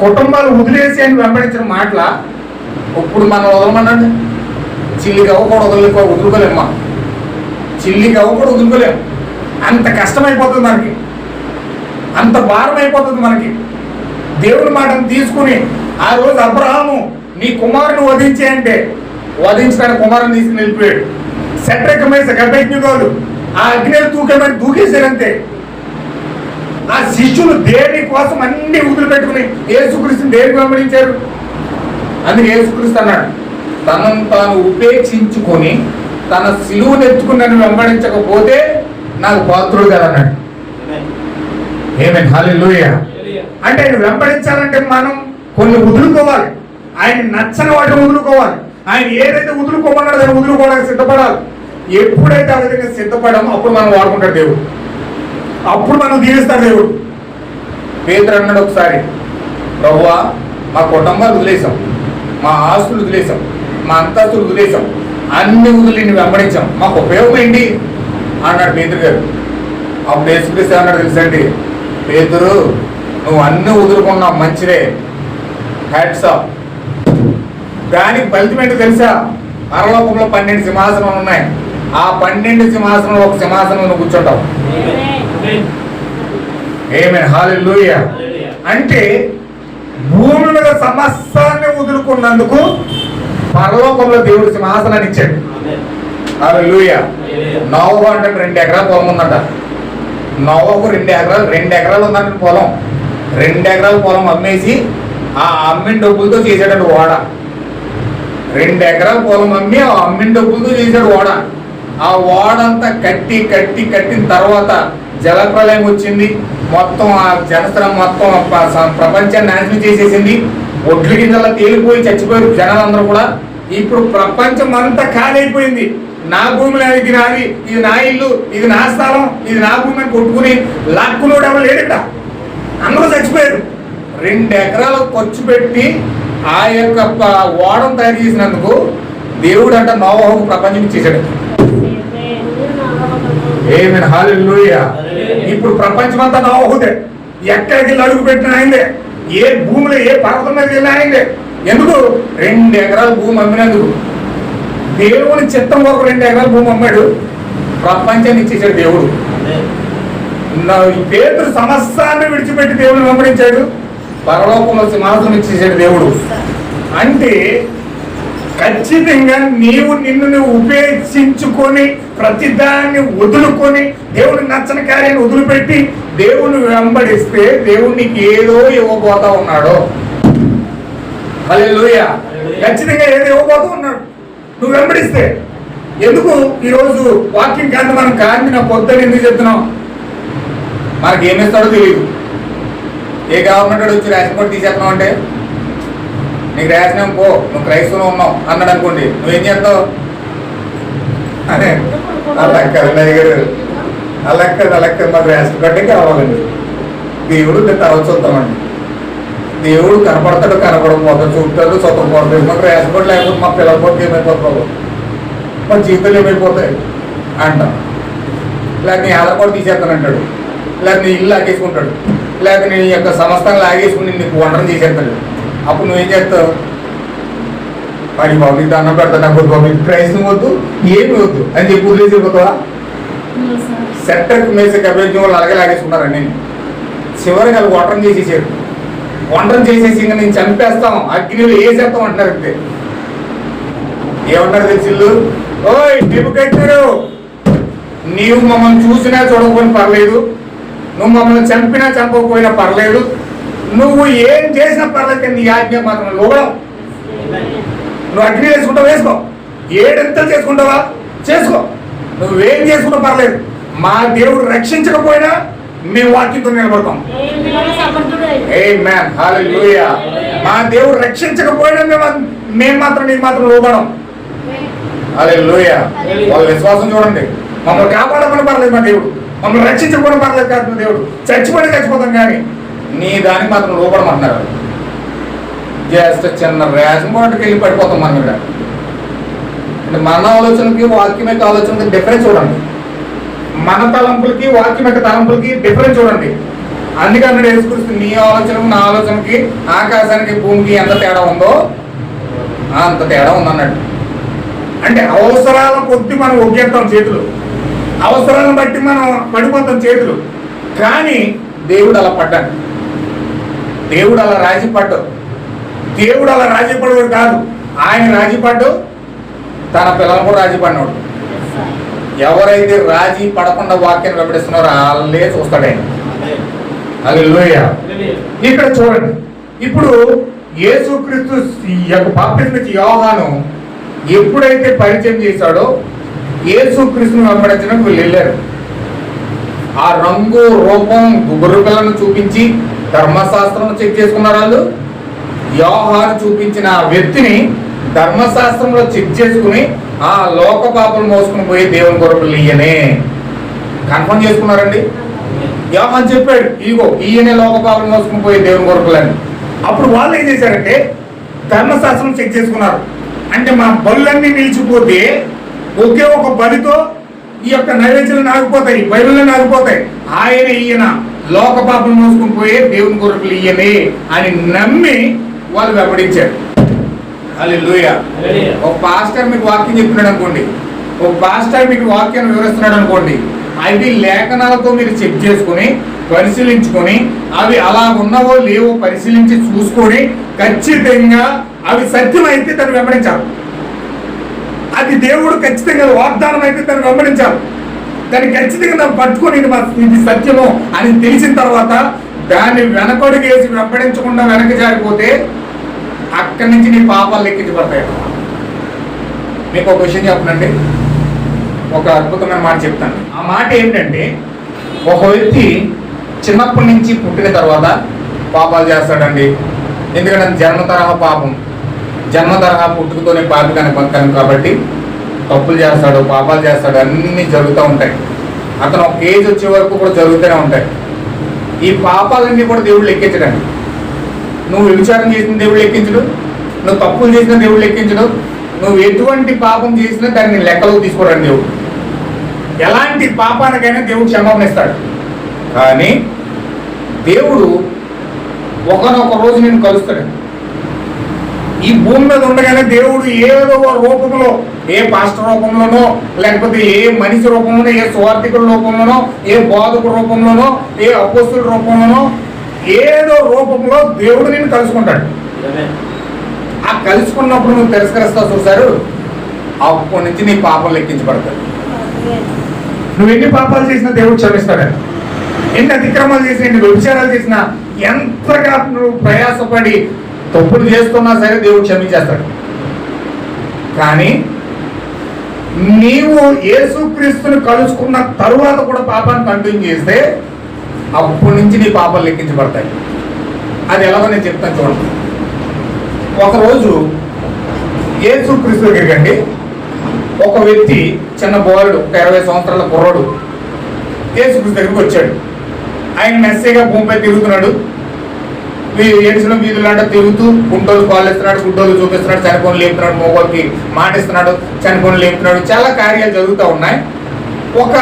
కుటుంబాలు వదిలేసి ఆయన వెంబడించిన మాటల. ఇప్పుడు మనం వదలమనండి, చిల్లికి అవ్వకూడదు వదులుకోలేమ్మా, చిల్లికి అవ్వకూడదు వదులుకోలేము. అంత కష్టమైపోతుంది మనకి, అంత భారం అయిపోతుంది మనకి. దేవుడి మాటను తీసుకుని ఆ రోజు అబ్రహాము నీ కుమారుని వధించే అంటే వధించడానికి కుమారుని తీసుకుని వెళ్ళిపోయాడు. సెట్రెక్ మేసక్ అబేద్నెగోలు ఆ అగ్ని దూకేశారంతే. ఆ శిష్యులు దేని కోసం అన్ని వదిలిపెట్టుకుని యేసుక్రీస్తుని దేనికి వెంబడించారు? అందుకే యేసుక్రీస్తు అన్నాడు, తనను తాను ఉపేక్షించుకొని తన సిలువను ఎత్తుకుని నన్ను వెంబడించకపోతే నాకు పాత్రుడు కదా అన్నాడు. ఆమేన్, హల్లెలూయా. అంటే ఆయన వెంబడించాలంటే మనం కొన్ని వదులుకోవాలి. ఆయన నచ్చని వాటిని వదులుకోవాలి. ఆయన ఏదైతే వదులుకోమన్నాడో దాన్ని వదులుకోవడానికి సిద్ధపడాలి. ఎప్పుడైతే ఆ విధంగా సిద్ధపడామో అప్పుడు మనం వాడుకుంటాడు దేవుడు, అప్పుడు మనం దీవిస్తాడు దేవుడు. పేతురు అన్నాడు ఒకసారి, ప్రభువా మా కుటుంబాలు వదిలేసాం, మా ఆస్తులు వదిలేసాం, మా అంతస్తులు వదిలేసాం, అన్ని వదిలి వెంబడించాం, మాకు ఉపయోగం ఏంటి అన్నాడు పేతురు గారు. అప్పుడు యేసుక్రీస్తు అన్నాడు తెలుసండి, పేతురు నువ్వు అన్ని వదులుకున్నావు మంచిదే, హ్యాట్స్ ఆఫ్. దానికి ఫలితం ఏంటో తెలుసా? పరలోకంలో 12 సింహాసనాలు ఉన్నాయి. ఆ 12 సింహాసనంలో ఒక సింహాసనం నువ్వు కూర్చుంటావు. ఆమేన్, హల్లెలూయా. అంటే భూమి మీద సమస్తాన్ని వదులుకున్నందుకు పరలోకంలో దేవుడు సింహాసనాన్ని ఇచ్చాడు. హల్లెలూయా. నోవహు అంటే 2 ఎకరాల పొలం ఉందంట. నోవహుకు 2 ఎకరాలు ఉందంట పొలం. 2 ఎకరాల పొలం అమ్మేసి ఆ అమ్మిన డబ్బులతో చేశాడు ఓడ. 2 ఎకరాల పొలం అమ్మి ఆ అమ్మిన డబ్బులతో చేశాడు ఓడ. ఆ ఓడంతా కట్టిన తర్వాత జలప్రలయం వచ్చింది. మొత్తం ఆ జనస్త్రం మొత్తం ప్రపంచాన్ని నాశనం చేసేసింది. ఒడ్ల గింజల్లో తేలిపోయి చచ్చిపోయారు జనాలందరూ కూడా. ఇప్పుడు ప్రపంచం అంతా ఖాళీ అయిపోయింది. నా భూమిలో ఇది నాది, ఇది నా ఇల్లు, ఇది నా స్థలం, ఇది నా భూమి అని కొట్టుకుని లాక్కునోడు ఎవరు లేడట. అందరూ చచ్చిపోయారు. 2 ఎకరాలు ఖర్చు పెట్టి ఆ యొక్క ఓడను తయారు చేసినందుకు దేవుడు అంట నోవహుకు ప్రపంచం ఇచ్చేసాడు. ఆమేన్, హల్లెలూయా. ఇప్పుడు ప్రపంచం అంతా నోవహుదే. ఎక్కడికి వెళ్ళి అడుగు పెట్టిన ఆయనదే. ఏ భూమిలో ఏ పర్వతం మీద వెళ్ళిన ఆయనదే. ఎందుకు? 2 ఎకరాల భూమి అమ్మినందుకు. దేవుని చిత్తం వరకు 2 ఎకరాల భూమి అమ్మాడు, ప్రపంచాన్ని ఇచ్చేసాడు దేవుడు. పేతురు సమస్తాన్ని విడిచిపెట్టి దేవుని వెంబడించాడు, పరలోకంలో సింహాసనం ఇచ్చేసాడు దేవుడు. అంటే ఖచ్చితంగా నిన్ను ఉపేక్షించుకొని ప్రతిదాన్ని వదులుకొని దేవుని నచ్చని కార్యాన్ని వదిలిపెట్టి దేవుని వెంబడిస్తే దేవుడు నీకు ఏదో ఇవ్వబోతా ఉన్నాడు. హల్లెలూయా. ఖచ్చితంగా ఏదో ఇవ్వబోతా ఉన్నాడు నువ్వు వెంబడిస్తే. ఎందుకు ఈరోజు వాక్యం కాదు మనం కాంతి నా పొద్దున ఎందుకు చెప్తున్నాం? మనకి ఏమిస్తాడో తెలియదు. ఏ గవర్నమెంట్ వచ్చి రేషన్ కార్డు తీసేస్తున్నావు అంటే నీకు రేషన్ పో, నువ్వు క్రైస్తవులో ఉన్నావు అన్నాడు అనుకోండి, నువ్వేం చేస్తావు? అదే అలా గారు అలక్క మాకు రేషన్ కార్డే కావాలండి. దేవుడు తర్వాత చూద్దామండి. దేవుడు కనపడతాడు, కనపడకపోతాడు, చూపుతాడు, చదువుకోవడం. మాకు రేషన్ కార్డు లేకపోతే మా పిల్లల పోతే ఏమైపోతావు, మా జీవితాలు ఏమైపోతాయి అంటాం. లేక నీ ఆధార్ కార్డు తీసేస్తానంటాడు, లేక నీ ఇల్లు లాగేసుకుంటాడు, లేక నీ యొక్క సంస్థను లాగేసుకుని నీకు వంటను చేసేస్తాడు. అప్పుడు నువ్వేం చేస్తావు? మరి బాబు నీకు దండం పెడతాను, నాకు బాబు ప్రైజ్ వద్దు, ఏమి వద్దు అని చెప్పి వదిలేసిపోతావా? సెట్రెక్ మేసక్ అబేద్నెగోలు అలాగే లాగేసుకున్నారండి. చివరికి వాళ్ళు వంటను చేసేసాడు. వంటను చేసేసి ఇంకా నేను చంపేస్తాం, అగ్నిలో వేసేస్తాం అంటున్నారు. అంతే. ఏమన్నారు తెలిసిల్లు? ఓయ్ నెబుకద్నెజరు, నీవు మమ్మల్ని చూసినా చూడకపోయినా పర్లేదు, నువ్వు మమ్మల్ని చంపినా చంపకపోయినా పర్లేదు, నువ్వు ఏం చేసినా పర్లేదు, నీ ఆజ్ఞ మాత్రం లోగడం. నువ్వు అగ్ని వేసుకుంటావు వేసుకో, 7 ఎంతలు చేసుకుంటావా చేసుకో, నువ్వేం చేసుకుంటా పర్లేదు. మా దేవుడు రక్షించకపోయినా మేము వాక్యంతో నిలబడతాం. ఆమేన్, హల్లెలూయా. మా దేవుడు రక్షించకపోయినా మేము మాత్రం నీకు మాత్రం లోబడం. హల్లెలూయా. వాళ్ళ విశ్వాసం చూడండి. మమ్మల్ని కాపాడమని పర్లేదు మా దేవుడు, మమ్మల్ని రక్షించకపోవడం పర్లేదు కాదు మా దేవుడు, చచ్చిపోతాం కానీ నీ దానికి మాత్రం లోపడమంటున్నారు. జస్ట్ చిన్న రేషన్ కార్డుకి వెళ్ళి పడిపోతాం మనం ఇక్కడ. అంటే మన ఆలోచనకి వాక్యం యొక్క ఆలోచనకి డిఫరెన్స్ చూడండి, మన తలంపులకి వాక్యం యొక్క తలంపులకి డిఫరెన్స్ చూడండి. అందుకని యేసుక్రీస్తు నీ ఆలోచనకు నా ఆలోచనకి ఆకాశానికి భూమికి ఎంత తేడా ఉందో అంత తేడా ఉందన్నట్టు. అంటే అవసరాల కొద్ది మనం ఒగ్గేస్తాం చేతులు, అవసరాలను బట్టి మనం పడిపోతాం చేతులు. కానీ దేవుడు అలా పడ్డాడు, దేవుడు అలా రాజీ పడ్డాడు. దేవుడు అలా రాజీ పడేవాడు కాదు, ఆయన రాజీ పడ్డాడు, తన పిల్లలు కూడా రాజీ పడినాడు. ఎవరైతే రాజీ పడకుండా వాక్యాన్ని వెంబడిస్తున్నారో వాళ్ళే చూస్తాడు ఆయన. హల్లెలూయా. ఇక్కడ చూడండి, ఇప్పుడు యేసుక్రీస్తు యొక్క బాప్తిస్మం యోహాను ఎప్పుడైతే పరిచయం చేశాడో యేసుక్రీస్తుని వెంబడించడానికి వీళ్ళు వెళ్ళారు. ఆ రంగు రూపం గుబురు పిల్లను చూపించి ధర్మశాస్త్రం చెక్ చేసుకున్నారు వాళ్ళు. యోహాను చూపించిన ఆ వ్యక్తిని ధర్మశాస్త్రంలో చెక్ చేసుకుని ఆ లోక పాపలు మోసుకుని పోయి దేవుని కొరకులు ఈయనే కన్ఫర్మ్ చేసుకున్నారండి. యోహాను చెప్పాడు, ఇగో ఈయనే లోక పాపలు మోసుకుని పోయి దేవుని కొరకులని. అప్పుడు వాళ్ళు ఏం చేశారంటే ధర్మశాస్త్రం చెక్ చేసుకున్నారు. అంటే మా బలులన్నీ నిలిచిపోతే ఒకే ఒక బలితో ఈ యొక్క నైవేద్యాలు నాగిపోతాయి, బైబిల్ని నాగిపోతాయి. ఈయన లోక పాపం మోసుకుని పోయే దేవుని కొరకులు ఈయనే అని నమ్మి వాళ్ళు వెంబడించారు. హల్లెలూయా. ఒక పాస్టర్ మీకు వాక్యం చెప్తున్నాడు అనుకోండి, ఒక పాస్టర్ మీకు వాక్యాన్ని వివరిస్తున్నాడు అనుకోండి, అవి లేఖనాలతో మీరు చెక్ చేసుకుని పరిశీలించుకొని అవి అలా ఉన్నవో లేవో పరిశీలించి చూసుకొని ఖచ్చితంగా అవి సత్యం అయితే దాన్ని వెంబడించాలి. అది దేవుడు ఖచ్చితంగా వాగ్దానం అయితే దాన్ని వెంబడించాలి. దాన్ని ఖచ్చితంగా దాన్ని పట్టుకొని ఇది సత్యము అని తెలిసిన తర్వాత దాన్ని వెనకడుగేసి వెంబడించకుండా వెనక జారిపోతే అక్కడి నుంచి నీ పాపాలు లెక్కించబడతాయి. మీకు ఒక విషయం చెప్పనండి, ఒక అద్భుతమైన మాట చెప్తాను. ఆ మాట ఏంటంటే, ఒక వ్యక్తి చిన్నప్పటి నుంచి పుట్టిన తర్వాత పాపాలు చేస్తాడండి. ఎందుకంటే జన్మ తరహా పాపం, జన్మ తరహా పుట్టుకతోనే పాపి కనుక కాబట్టి తప్పులు చేస్తాడు, పాపాలు చేస్తాడు, అన్నీ జరుగుతూ ఉంటాయి. అతను ఒక ఏజ్ వచ్చే వరకు కూడా జరుగుతూనే ఉంటాయి. ఈ పాపాలన్నీ కూడా దేవుడు లెక్కించడండి. నువ్వు వ్యభిచారం చేసిన దేవుడు లెక్కించడు, నువ్వు తప్పులు చేసిన దేవుడు లెక్కించడు, నువ్వు ఎటువంటి పాపం చేసినా దాన్ని లెక్కలోకి తీసుకోవడం దేవుడు. ఎలాంటి పాపానికైనా దేవుడు క్షమాపణ ఇస్తాడు. కానీ దేవుడు ఒకనొక రోజు నేను కలుస్తాడు. ఈ భూమి మీద ఉండగానే దేవుడు ఏదో రూపంలో, ఏ పాస్టర్ రూపంలోనో, లేకపోతే ఏ మనిషి రూపంలోనో, ఏ సువార్థికుల రూపంలోనో, ఏ బోధకుల రూపంలోనో, ఏ అపోస్తుల రూపంలోనో, ఏదో రూపంలో దేవుడు నేను కలుసుకుంటాడు. ఆ కలుసుకున్నప్పుడు నువ్వు తిరస్కరిస్తావు చూసారు, అప్పటి నుంచి నీ పాపం లెక్కించబడతాడు. నువ్వు ఎన్ని పాపాలు చేసినా దేవుడు క్షమిస్తాడు. ఎన్ని అతిక్రమాలు చేసినా, ఎన్ని వ్యభిచారాలు చేసినా, ఎంతగా నువ్వు ప్రయాసపడి తప్పులు చేస్తున్నా సరే దేవుడు క్షమించేస్తాడు. కానీ నీవు యేసుక్రీస్తుని కలుసుకున్న తరువాత కూడా పాపాన్ని కంటిన్యూ చేస్తే అప్పటి నుంచి నీ పాపాలు లెక్కించబడతాయి. అది ఎలాగో నేను చెప్తాను చూడండి. ఒకరోజు యేసుక్రీస్తు దగ్గరికి ఒక వ్యక్తి, చిన్న బోలుడు, ఒక 20 సంవత్సరాల కుర్రోడు యేసుక్రీస్తు దగ్గరికి వచ్చాడు. ఆయన మెస్సేగా భూమిపై తిరుగుతున్నాడు. ఏడ్చిన వీధులు అంటే తిరుగుతూ గుంటోలు పాలిస్తున్నాడు, గుడ్డోలు చూపిస్తున్నాడు, చనిపోని లేపుతున్నాడు, మోగోళ్ళకి మాటిస్తున్నాడు, చనిపోని లేపుతున్నాడు. చాలా కార్యాలు జరుగుతూ ఉన్నాయి. ఒక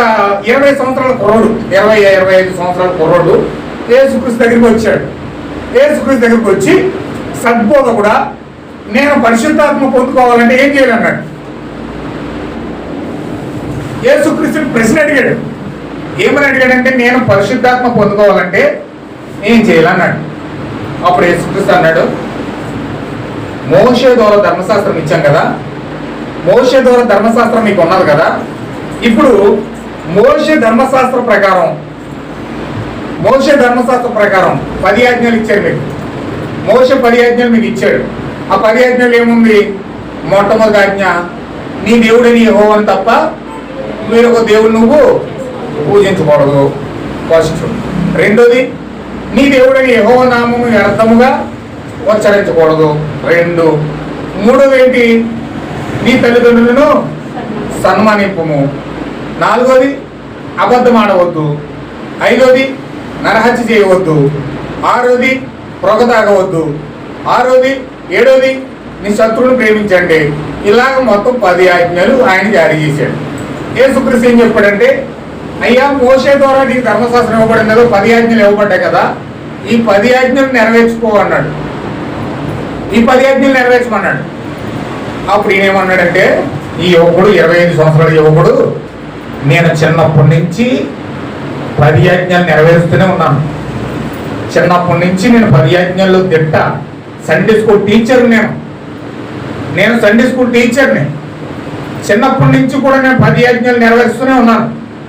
20 సంవత్సరాల కుర్రోడు, 20-25 సంవత్సరాల కుర్రోడు యేసుక్రీస్తు దగ్గరికి వచ్చాడు. యేసుక్రీస్తు దగ్గరికి వచ్చి, సద్బోధ కూడా నేను పరిశుద్ధాత్మ పొందుకోవాలంటే ఏం చేయాలన్నాడు. యేసుక్రీస్తుని ప్రశ్న అడిగాడు. ఏమని అడిగాడంటే, నేను పరిశుద్ధాత్మ పొందుకోవాలంటే ఏం చేయాలన్నాడు. అప్పుడు యేసుక్రీస్తు అన్నాడు, మోషే ద్వారా ధర్మశాస్త్రం ఇచ్చాం కదా, మోషే ద్వారా ధర్మశాస్త్రం మీకు ఉన్నది కదా, ఇప్పుడు మోషే ధర్మశాస్త్రం ప్రకారం 10 ఆజ్ఞలు ఇచ్చారు మీకు. మోషే 10 ఆజ్ఞలు మీకు ఇచ్చాడు. ఆ 10 ఆజ్ఞలు ఏముంది? మొట్టమొదటి ఆజ్ఞ, నీ దేవుడిని యెహోవాను తప్ప మీరు ఒక దేవుడు నువ్వు పూజించకూడదు, ఫస్ట్. రెండోది, నీ దేవుడిని యెహోవా నామము వ్యర్థముగా ఉచ్చరించకూడదు, 2. మూడోది ఏంటి? నీ తల్లిదండ్రులను సన్మానింపుము, 4వది అబద్ధం ఆడవద్దు, 5వది నరహత్య చేయవద్దు, 6వది పొగ తాగవద్దు, 6వది 7వది నీ శత్రువుని ప్రేమించండి. ఇలాగ మొత్తం 10 ఆజ్ఞలు ఆయన జారీ చేశాడు. యేసుక్రీస్తు ఏం చెప్పాడంటే, అయ్యా మోషే ద్వారా నీకు ధర్మశాస్త్రం ఇవ్వబడింది కదా, 10 ఆజ్ఞలు ఇవ్వబడ్డాయి కదా, ఈ 10 ఆజ్ఞలు నెరవేర్చుకో అన్నాడు. ఈ 10 ఆజ్ఞలు నెరవేర్చమన్నాడు. అప్పుడు ఈయనేమన్నాడంటే, ఈ యువకుడు 25 సంవత్సరాల యువకుడు, నేను చిన్నప్పటి నుంచి 10 ఆజ్ఞలు నెరవేరుస్తూనే ఉన్నాను. చిన్నప్పటి నుంచి నేను 10 ఆజ్ఞల్లో తిట్ట. సండే స్కూల్ టీచర్ నేను సండే స్కూల్ టీచర్ని. చిన్నప్పటి నుంచి కూడా నేను 10 ఆజ్ఞలు నెరవేరుస్తూనే ఉన్నాను.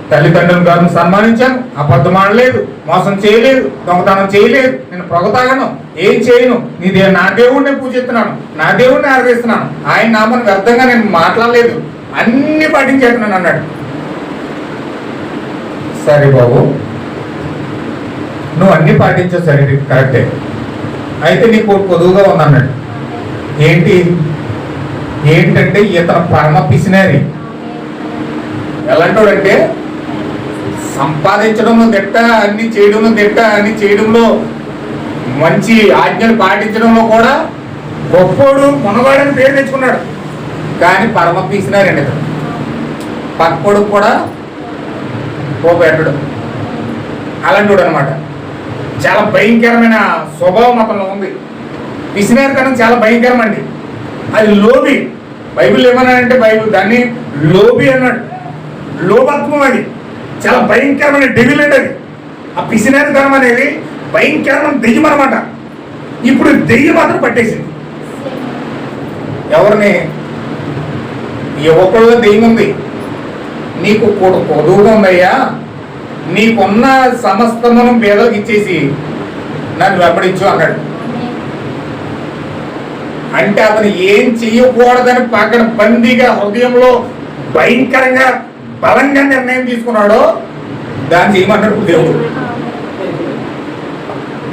తల్లిదండ్రుల గారిని సన్మానించాను, అబద్ధం ఆడలేదు, మోసం చేయలేదు, దొంగతనం చేయలేదు, నేను పొగ తాగను, ఏం చేయను, నా దేవుడిని పూజిస్తున్నాను, నా దేవుడిని ఆరాధిస్తున్నాను, ఆయన నామని వ్యర్థంగా నేను మాట్లాడలేదు, అన్ని పాటించేస్తున్నాను అన్నాడు. సరే బాబు, నువ్వు అన్ని పాటించావు, సరే కరెక్టే, అయితే నీకు పొదువుగా ఉందన్నాడు. ఏంటంటే ఇతను పరమ పిసినారి. ఎలాంటోడంటే సంపాదించడంలో దిట్ట, అన్ని చేయడంలో దిట్ట, అన్ని చేయడంలో మంచి ఆజ్ఞలు పాటించడంలో కూడా గొప్పోడు, మునగాడని పేరు తెచ్చుకున్నాడు. కానీ పరమ పిసినారండి ఇతను. పక్కోడు కూడా పోపెట్టడు, అలాంటి అనమాట. చాలా భయంకరమైన స్వభావం అతనిలో ఉంది. పిసినారితనం చాలా భయంకరం అండి. అది లోబి. బైబిల్ ఏమన్నాడంటే, బైబిల్ దాన్ని లోబి అన్నాడు. లోభత్వం అది చాలా భయంకరమైన డెవిల్ అండి. అది ఆ పిసినారితనం అనేది భయంకరమైన దెయ్యం అనమాట. ఇప్పుడు దెయ్యం మాత్రం పట్టేసింది ఎవరిని? యువకుల్లో దెయ్యం ఉంది. నీకు పొదువుగా ఉందయ్యా, నీకున్న సమస్తమును పేదలకు ఇచ్చేసి నన్ను వెంబడించు అన్నాడు. అంటే అతను ఏం చెయ్యకూడదని పక్కన బందీగా హృదయంలో భయంకరంగా బలంగా నిర్ణయం తీసుకున్నాడో దాన్ని చేయమన్నాడు దేవుడు.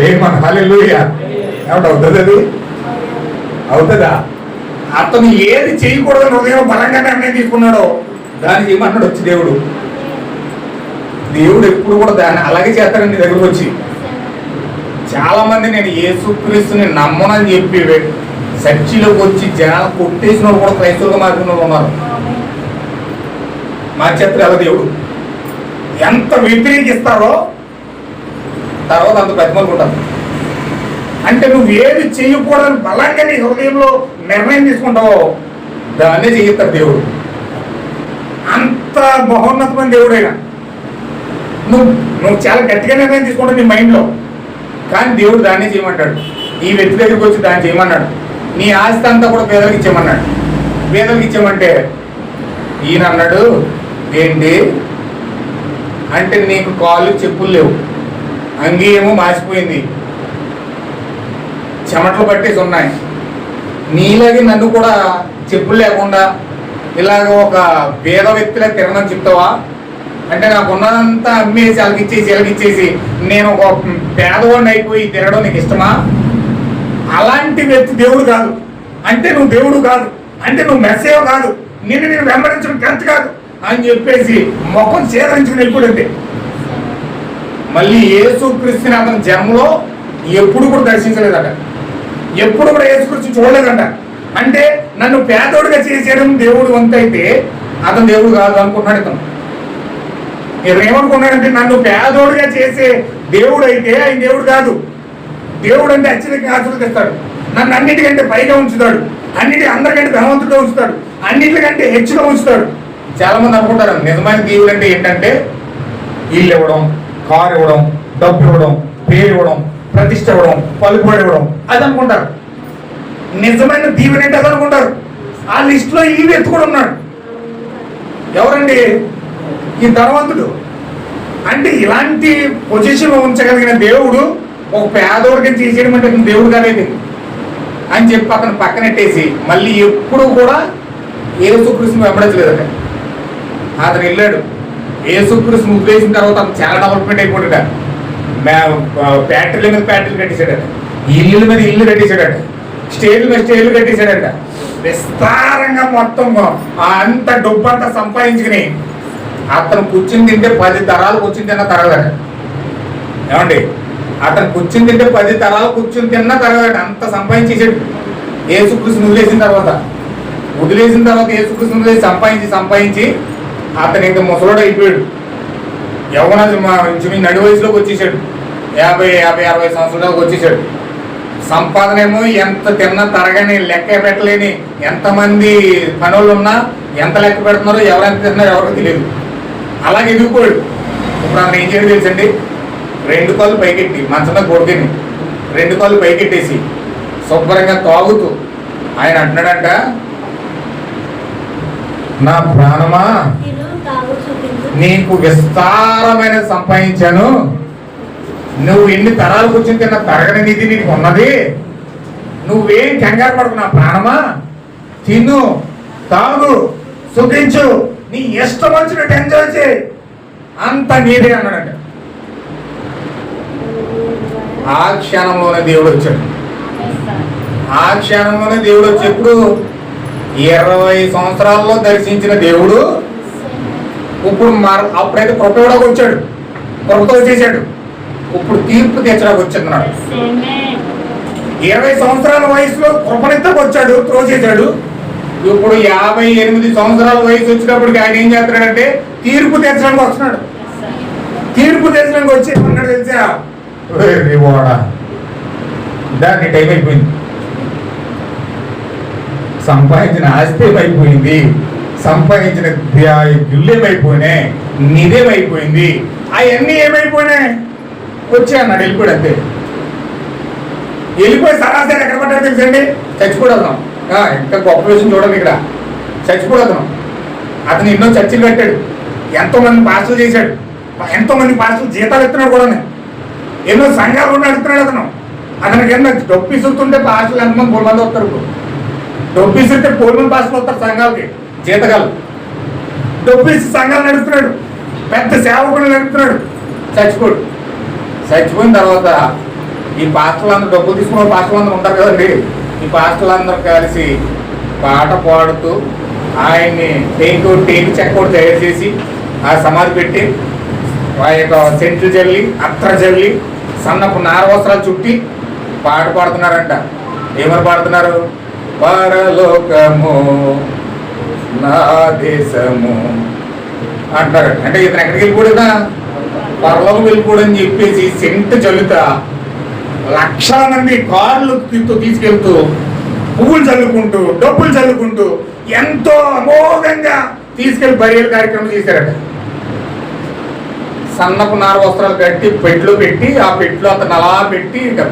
ఏమన్నా హల్లెలూయా, ఏమంటే అవుతుంది? అది అవుతుందా? అతను ఏది చేయకూడదని హృదయం బలంగా నిర్ణయం తీసుకున్నాడో దాన్ని చేయమన్నాడు వచ్చి దేవుడు. దేవుడు ఎప్పుడు కూడా దాన్ని అలాగే చేస్తాడని నీ దగ్గరకు వచ్చి. చాలా మంది నేను యేసుక్రీస్తుని నమ్మనని చెప్పి చర్చిలోకి వచ్చి జనాలు కొట్టేసిన వాళ్ళు కూడా క్రైస్తవులుగా మారిన వాళ్ళు ఉన్నారు. మార్చేస్తారు ఎలా దేవుడు. ఎంత వ్యతిరేకిస్తారో తర్వాత అంత బతిమలుకుంటారు. అంటే నువ్వు ఏది చేయకూడదని బలంగా నీ హృదయంలో నిర్ణయం తీసుకుంటావో దాన్నే చేయిస్తాడు దేవుడు. అంత మహోన్నతమైన దేవుడైనా నువ్వు చాలా గట్టిగా నిర్ణయం తీసుకుంటావు నీ మైండ్లో, కానీ దేవుడు దాన్నే చేయమంటాడు. ఈ వ్యక్తి దగ్గరికి వచ్చి దాన్ని చేయమన్నాడు. నీ ఆస్తి అంతా కూడా పేదలకు ఇచ్చేయమన్నాడు. పేదలకు ఇచ్చామంటే ఈయన అన్నాడు, ఏంటి అంటే నీకు కాళ్ళు చెప్పులు లేవు, అంగీ ఏమో మాసిపోయింది, చెమటలు పట్టేసి ఉన్నాయి, నీలాగే నన్ను కూడా చెప్పులు లేకుండా ఇలాగ ఒక పేద వ్యక్తిలా తిరగనని చెప్తావా? అంటే నాకు ఉన్నదంతా అమ్మేసి అలగిచ్చేసి నేను ఒక పేదవాడిని అయిపోయి తిరగడం నీకు ఇష్టమా? అలాంటి వ్యక్తి దేవుడు కాదు. అంటే నువ్వు దేవుడు కాదు, అంటే నువ్వు మెస్సేవ్ కాదు, నేను వెంబడించడం కరెక్ట్ కాదు అని చెప్పేసి మొఖం చేదరించుకుని వెళ్ళిపోయింది. మళ్ళీ యేసుక్రీస్తుని అతని జన్మలో ఎప్పుడు కూడా దర్శించలేదట, ఎప్పుడు కూడా యేసుక్రీస్తు చూడలేదంట. అంటే నన్ను పేదోడుగా చేసేయడం దేవుడు వంతైతే అతను దేవుడు కాదు అనుకున్నాడు. ఇతను ఏమనుకున్నాడంటే, నన్ను పేదోడుగా చేసే దేవుడు అయితే ఆయన దేవుడు కాదు. దేవుడు అంటే అత్యధికంగా ఆశీర్వదిస్తాడు, నన్ను అన్నిటికంటే పైగా ఉంచుతాడు, అందరికంటే ధనవంతుడిగా ఉంచుతాడు, అన్నిటికంటే హెచ్చుగా ఉంచుతాడు. చాలా మంది అనుకుంటారు నిజమైన దేవుడు అంటే ఏంటంటే ఇల్లు ఇవ్వడం, కారు ఇవ్వడం, డబ్బు ఇవ్వడం, పేరు ఇవ్వడం, ప్రతిష్ట ఇవ్వడం, పలుకుబడి ఇవ్వడం అది అనుకుంటారు. నిజమైన దేవుడు అంటే అది అనుకుంటారు. ఆ లిస్టులో ఈ వ్యక్తి కూడా ఉన్నాడు. ఎవరండి? ఈ ధనవంతుడు. అంటే ఇలాంటి పొజిషన్లో ఉంచగలిగిన దేవుడు ఒక పేదోడికి చేసేయడం అంటే దేవుడు కాలేదు అని చెప్పి అతను పక్కనెట్టేసి మళ్ళీ ఎప్పుడు కూడా యేసుక్రీస్తుని వెంబడించలేదట. అతను వెళ్ళాడు, యేసుక్రీస్తుని ఉద్దేశించిన తర్వాత అతను చాలా డెవలప్మెంట్ అయిపోయాడట. ఫ్యాక్టరీల మీద ఫ్యాక్టరీలు కట్టేశాడట, ఇల్లుల మీద ఇల్లు కట్టేశాడట, స్టేజ్ల మీద స్టేజ్లు కట్టేశాడట. విస్తారంగా మొత్తం అంత డబ్బు అంతా సంపాదించుకుని అతను కూర్చుని తింటే 10 తరాలు కూర్చుని తిన్నా తరగదట. ఏమండి, అతను కూర్చుని తింటే 10 తరాలు కూర్చుని తిన్నా తరగదట. అంత సంపాదించేసాడు యేసుక్రీస్తుని వదిలేసిన తర్వాత. యేసుక్రీస్తుని వదిలేసి సంపాదించి అతను ఇంకా ముసలోడు అయిపోయాడు. యవ్వన నడి వయసులోకి వచ్చేసాడు. 50-60 సంవత్సరాలకు వచ్చేసాడు. సంపాదన ఏమో ఎంత తిన్నా తరగని, లెక్క పెట్టలేని, ఎంతమంది పనులు ఉన్నా ఎంత లెక్క పెడుతున్నారో, ఎవరెంత తిన్నారో ఎవరికి తెలియదు. అలాగే ఎదిగిపోయాడు. ఇప్పుడు అతను ఏం చేయడం తెలుసండి, 2 కాళ్ళు పైకెట్టి మంచం మీద కొడుకుని 2 కాళ్ళు పైకెట్టేసి శుభ్రంగా తాగుతూ ఆయన అంటున్నాడంట, నా ప్రాణమా నీకు విస్తారమైన సంపాదించాను, నువ్వు ఎన్ని తరాలు కూర్చొని తిన్న తరగని నిధి నీకు ఉన్నది, నువ్వేం కంగారు పడుకు నా ప్రాణమా, తిను తాగు సుఖించు, నీ ఇష్టం వచ్చినట్టు ఎంజాయ్ చేయి, అంత నీదే అన్నాడంట. ఆ క్షణంలోనే దేవుడు వచ్చాడు. ఎప్పుడు 20 సంవత్సరాల్లో దర్శించిన దేవుడు ఇప్పుడు అప్పుడైతే కృపలోకి వచ్చాడు, కృపతో వచ్చేసాడు. ఇప్పుడు తీర్పు తీర్చడానికి వచ్చిందన్నాడు. 20 సంవత్సరాల వయసులో కృపనిద్దకు వచ్చాడు, త్రోసేశాడు. ఇప్పుడు 58 సంవత్సరాల వయసు వచ్చినప్పటికి ఆయన ఏం చేస్తున్నాడంటే తీర్పు తీర్చడానికి వస్తున్నాడు. తీర్పు తీర్చడానికి వచ్చి ఏమన్నాడు తెలిసా, దాన్ని టైం అయిపోయింది, సంపాదించిన ఆస్తి ఏమైపోయింది, సంపాదించిన గిల్లేమైపోయినాయి, నిధేమైపోయింది, అవన్నీ ఏమైపోయినాయి, వచ్చి అన్నాడు. వెళ్ళిపోయాడు. అంతే వెళ్ళిపోయి సరాసరి ఎక్కడ పడ్డాడు తెలుసండి, చచ్చిపోవడం. ఇంకా గొప్ప విషయం చూడండి, ఇక్కడ చచ్చిపోవడం. అతను ఎన్నో చర్చలు కట్టాడు, ఎంతోమంది పాస్టర్లు చేశాడు, ఎంతోమంది పాస్టర్లు జీతాలు ఎత్తున్నాడు కూడా, ఎన్నో సంఘాలు నడుపుతున్నాడు. అతనికి ఎన్నో డబ్బు ఇస్తుంటే పాస్టర్లు ఎంతమంది 3 మంది వస్తారు. డబ్బు ఇస్తుంటే 4 మంది పాస్టర్లు వస్తారు సంఘాలకి, జీతగాలు. డబ్బు ఇచ్చి సంఘాలు నడుపుతున్నాడు, పెద్ద సేవకులు నడుపుతున్నాడు. చచ్చిపోయిన తర్వాత ఈ పాస్టర్లు అందరూ డబ్బులు తీసుకున్న పాస్టర్లు అందరూ ఉంటారు కదండి, ఈ పాస్టర్లు అందరూ కలిసి పాట పాడుతూ ఆయన్ని టేకు చెక్కోటి తయారు చేసి ఆ సమాధి పెట్టి ఆ యొక్క సెంట్లు జల్లి, అత్ర జల్లి, సన్నపు నార వస్త్రాలు చుట్టి పాట పాడుతున్నారంట. ఏమని పాడుతున్నారు, పరలోకము నా దేశము అంటారు. అంటే ఇతను ఎక్కడికి వెళ్ళిపోడుదా, పరలోకం వెళ్ళిపోడని చెప్పేసి సెంట్ చల్లుతా లక్షల మంది కార్లు తీసుకెళ్తూ పువ్వులు చల్లుకుంటూ డబ్బులు చల్లుకుంటూ ఎంతో అమోఘంగా తీసుకెళ్లి బరియల్ కార్యక్రమం చేశారట. సన్నపు నార వస్త్రాలు కట్టి పెట్లో పెట్టి ఆ పెట్లో అతను అలా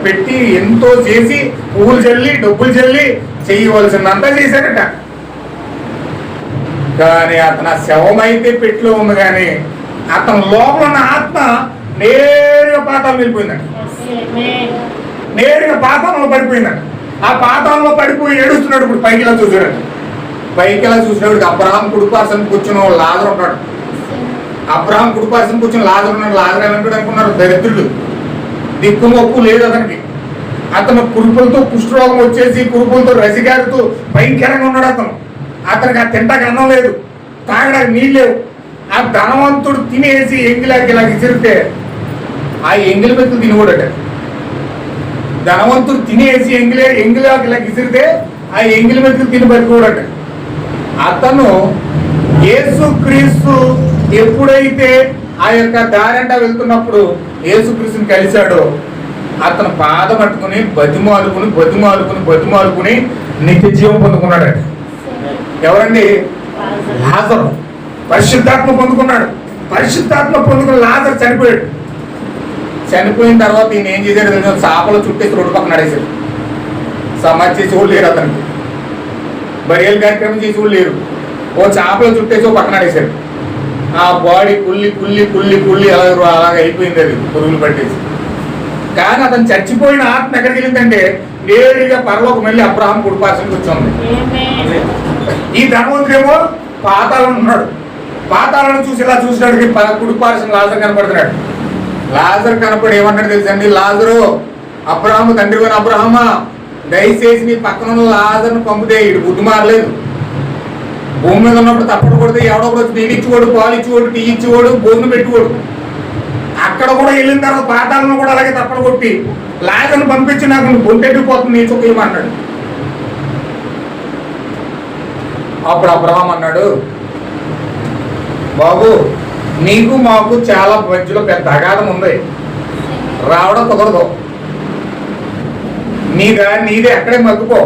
పెట్టి ఎంతో చేసి పువ్వులు చల్లి డబ్బులు చల్లి చేయవలసిందంతా చేశారట. కానీ అతను ఆ శవమైతే పెట్లో ఉంది, కానీ అతను లోపల ఉన్న ఆత్మ నేరుగా పాతాళం వెళ్ళిపోయిందంట. నేరుగా పాతాళంలో పడిపోయిందంట. ఆ పాతాళంలో పడిపోయి ఏడుస్తున్నాడు. ఇప్పుడు పైకి ఇలా చూసినప్పుడు అబ్రహాం కుడిపార్శ్వన కూర్చున్న లాజరు ఉంటాడు. అబ్రహాం కుడిపార్శ్వన కూర్చుని లాజరు ఉన్నాడు. లాజరు ఏమంటాడు అనుకున్నారు, దరిద్రుడు, దిక్కుమొక్కు లేదు అతనికి. అతను కురుపులతో కుష్ఠరోగం వచ్చేసి కురుపులతో రసిగారుతూ భయంకరంగా ఉన్నాడు. అతనికి ఆ తింటాకి అన్నం లేదు, తాగడానికి నీళ్ళు లేవు. ఆ ధనవంతుడు తినేసి ఎంగిలాకి ఇలా విసిరితే ఆ ఎంగిలి మెతులు తినకూడట. ధనవంతుడు తినేసి ఎంగిలాకి ఇలా విసిరితే ఆ ఎంగిలి మెతులు తిని బతికూడట. అతను యేసుక్రీస్తు ఎప్పుడైతే ఆ యొక్క దారంట వెళ్తున్నప్పుడు యేసుక్రీస్తుని కలిశాడో అతను పాద పట్టుకుని బతిమాలుకుని నిత్య జీవం పొందుకున్నాడట. ఎవరండి? లాజరు. పరిశుద్ధాత్మ పొందుకున్నాడు. పరిశుద్ధాత్మ పొందుకున్న లాజరు చనిపోయాడు. చనిపోయిన తర్వాత ఈయన ఏం చేశాడు తెలుసు, చేపలు చుట్టేసి రోడ్డు పక్కన నడేశాడు. సమాధి చేసి కూడా లేరు, అతనికి బరియల్ కార్యక్రమం చేసి కూడా లేరు. ఓ చేపలు చుట్టేసి ఓ పక్కన నడేశాడు. ఆ బాడీ కుళ్ళి అలాగ అయిపోయింది, అది పురుగులు పట్టేసి. కానీ అతను చచ్చిపోయిన ఆత్మ ఎక్కడికి వెళ్ళిందంటే నేరుగా పరలోకం వెళ్ళి అబ్రహాం కుడిపార్శ్వన కూర్చోంది. ఈ ధనవంతుడేమో పాతాళం ఉన్నాడు. పాతాళను చూసి ఇలా చూసినాడికి కుడిపార్శ్వన లాజరు కనపడుతున్నాడు. లాజరు కనపడి ఏమన్నాడు తెలుసండి, లాజరు, అబ్రహాము తండ్రి పోయిన అబ్రహమా, దయచేసి నీ పక్కన లాజరును పంపితే ఇటు బుద్ధి మారలేదు. భూమి మీద ఉన్నప్పుడు తప్పడు కొడితే ఎవడో కూడా నీళ్ళు ఇచ్చేవాడు, పాలు ఇచ్చేవాడు, టీ ఇచ్చేవాడు, భోజనం పెట్టుకోడు. అక్కడ కూడా వెళ్ళిన తర్వాత పాతాలను కూడా అలాగే తప్పడు కొట్టి లాగను పంపించి నాకు గొంతెట్టిపోతుంది నీ చుక్క ఏమన్నాడు. అప్పుడు అబ్రహాం అన్నాడు, బాబు నీకు మాకు చాలా మధ్యలో పెద్ద అగాధం ఉంది, రావడం కుదరదు. నీదే అక్కడే మగ్గిపో,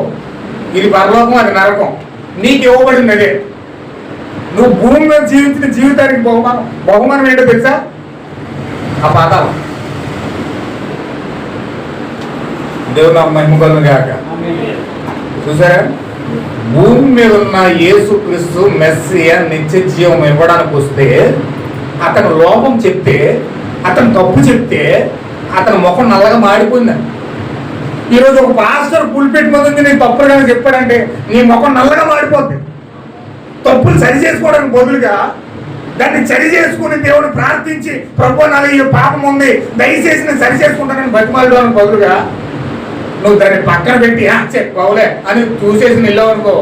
ఇది పరలోకం అది నరకం, నీకు ఇవ్వబడింది అదే. నువ్వు భూమి మీద జీవించిన జీవితానికి బహుమానం ఏంటో తెలుసా? ఆ పాతాళం. దేవుని మహిమగలను గాక. చూసారా, భూమి మీద ఉన్న యేసుక్రీస్తు మెస్సియా నిత్య జీవం ఇవ్వడానికి వస్తే అతను లోపం చెప్తే, అతను తప్పు చెప్తే అతని ముఖం నల్లగా మాడిపోయిందని. ఈరోజు ఒక పాస్టర్ పుల్పెట్టి మొదటి నేను తప్పులుగా చెప్పాడంటే నీ ముఖం నల్లగా మాడిపోద్ది. తప్పులు సరి చేసుకోవడానికి బదులుగా దాన్ని సరి చేసుకుని దేవుడు ప్రార్థించి ప్రభు నాకు ఈ పాపం ఉంది దయచేసి నేను సరి చేసుకుంటానని బతిమాలడానికి బదులుగా నువ్వు దాన్ని పక్కన పెట్టి చెప్పవులే అని చూసేసి నిల్లవనుకో,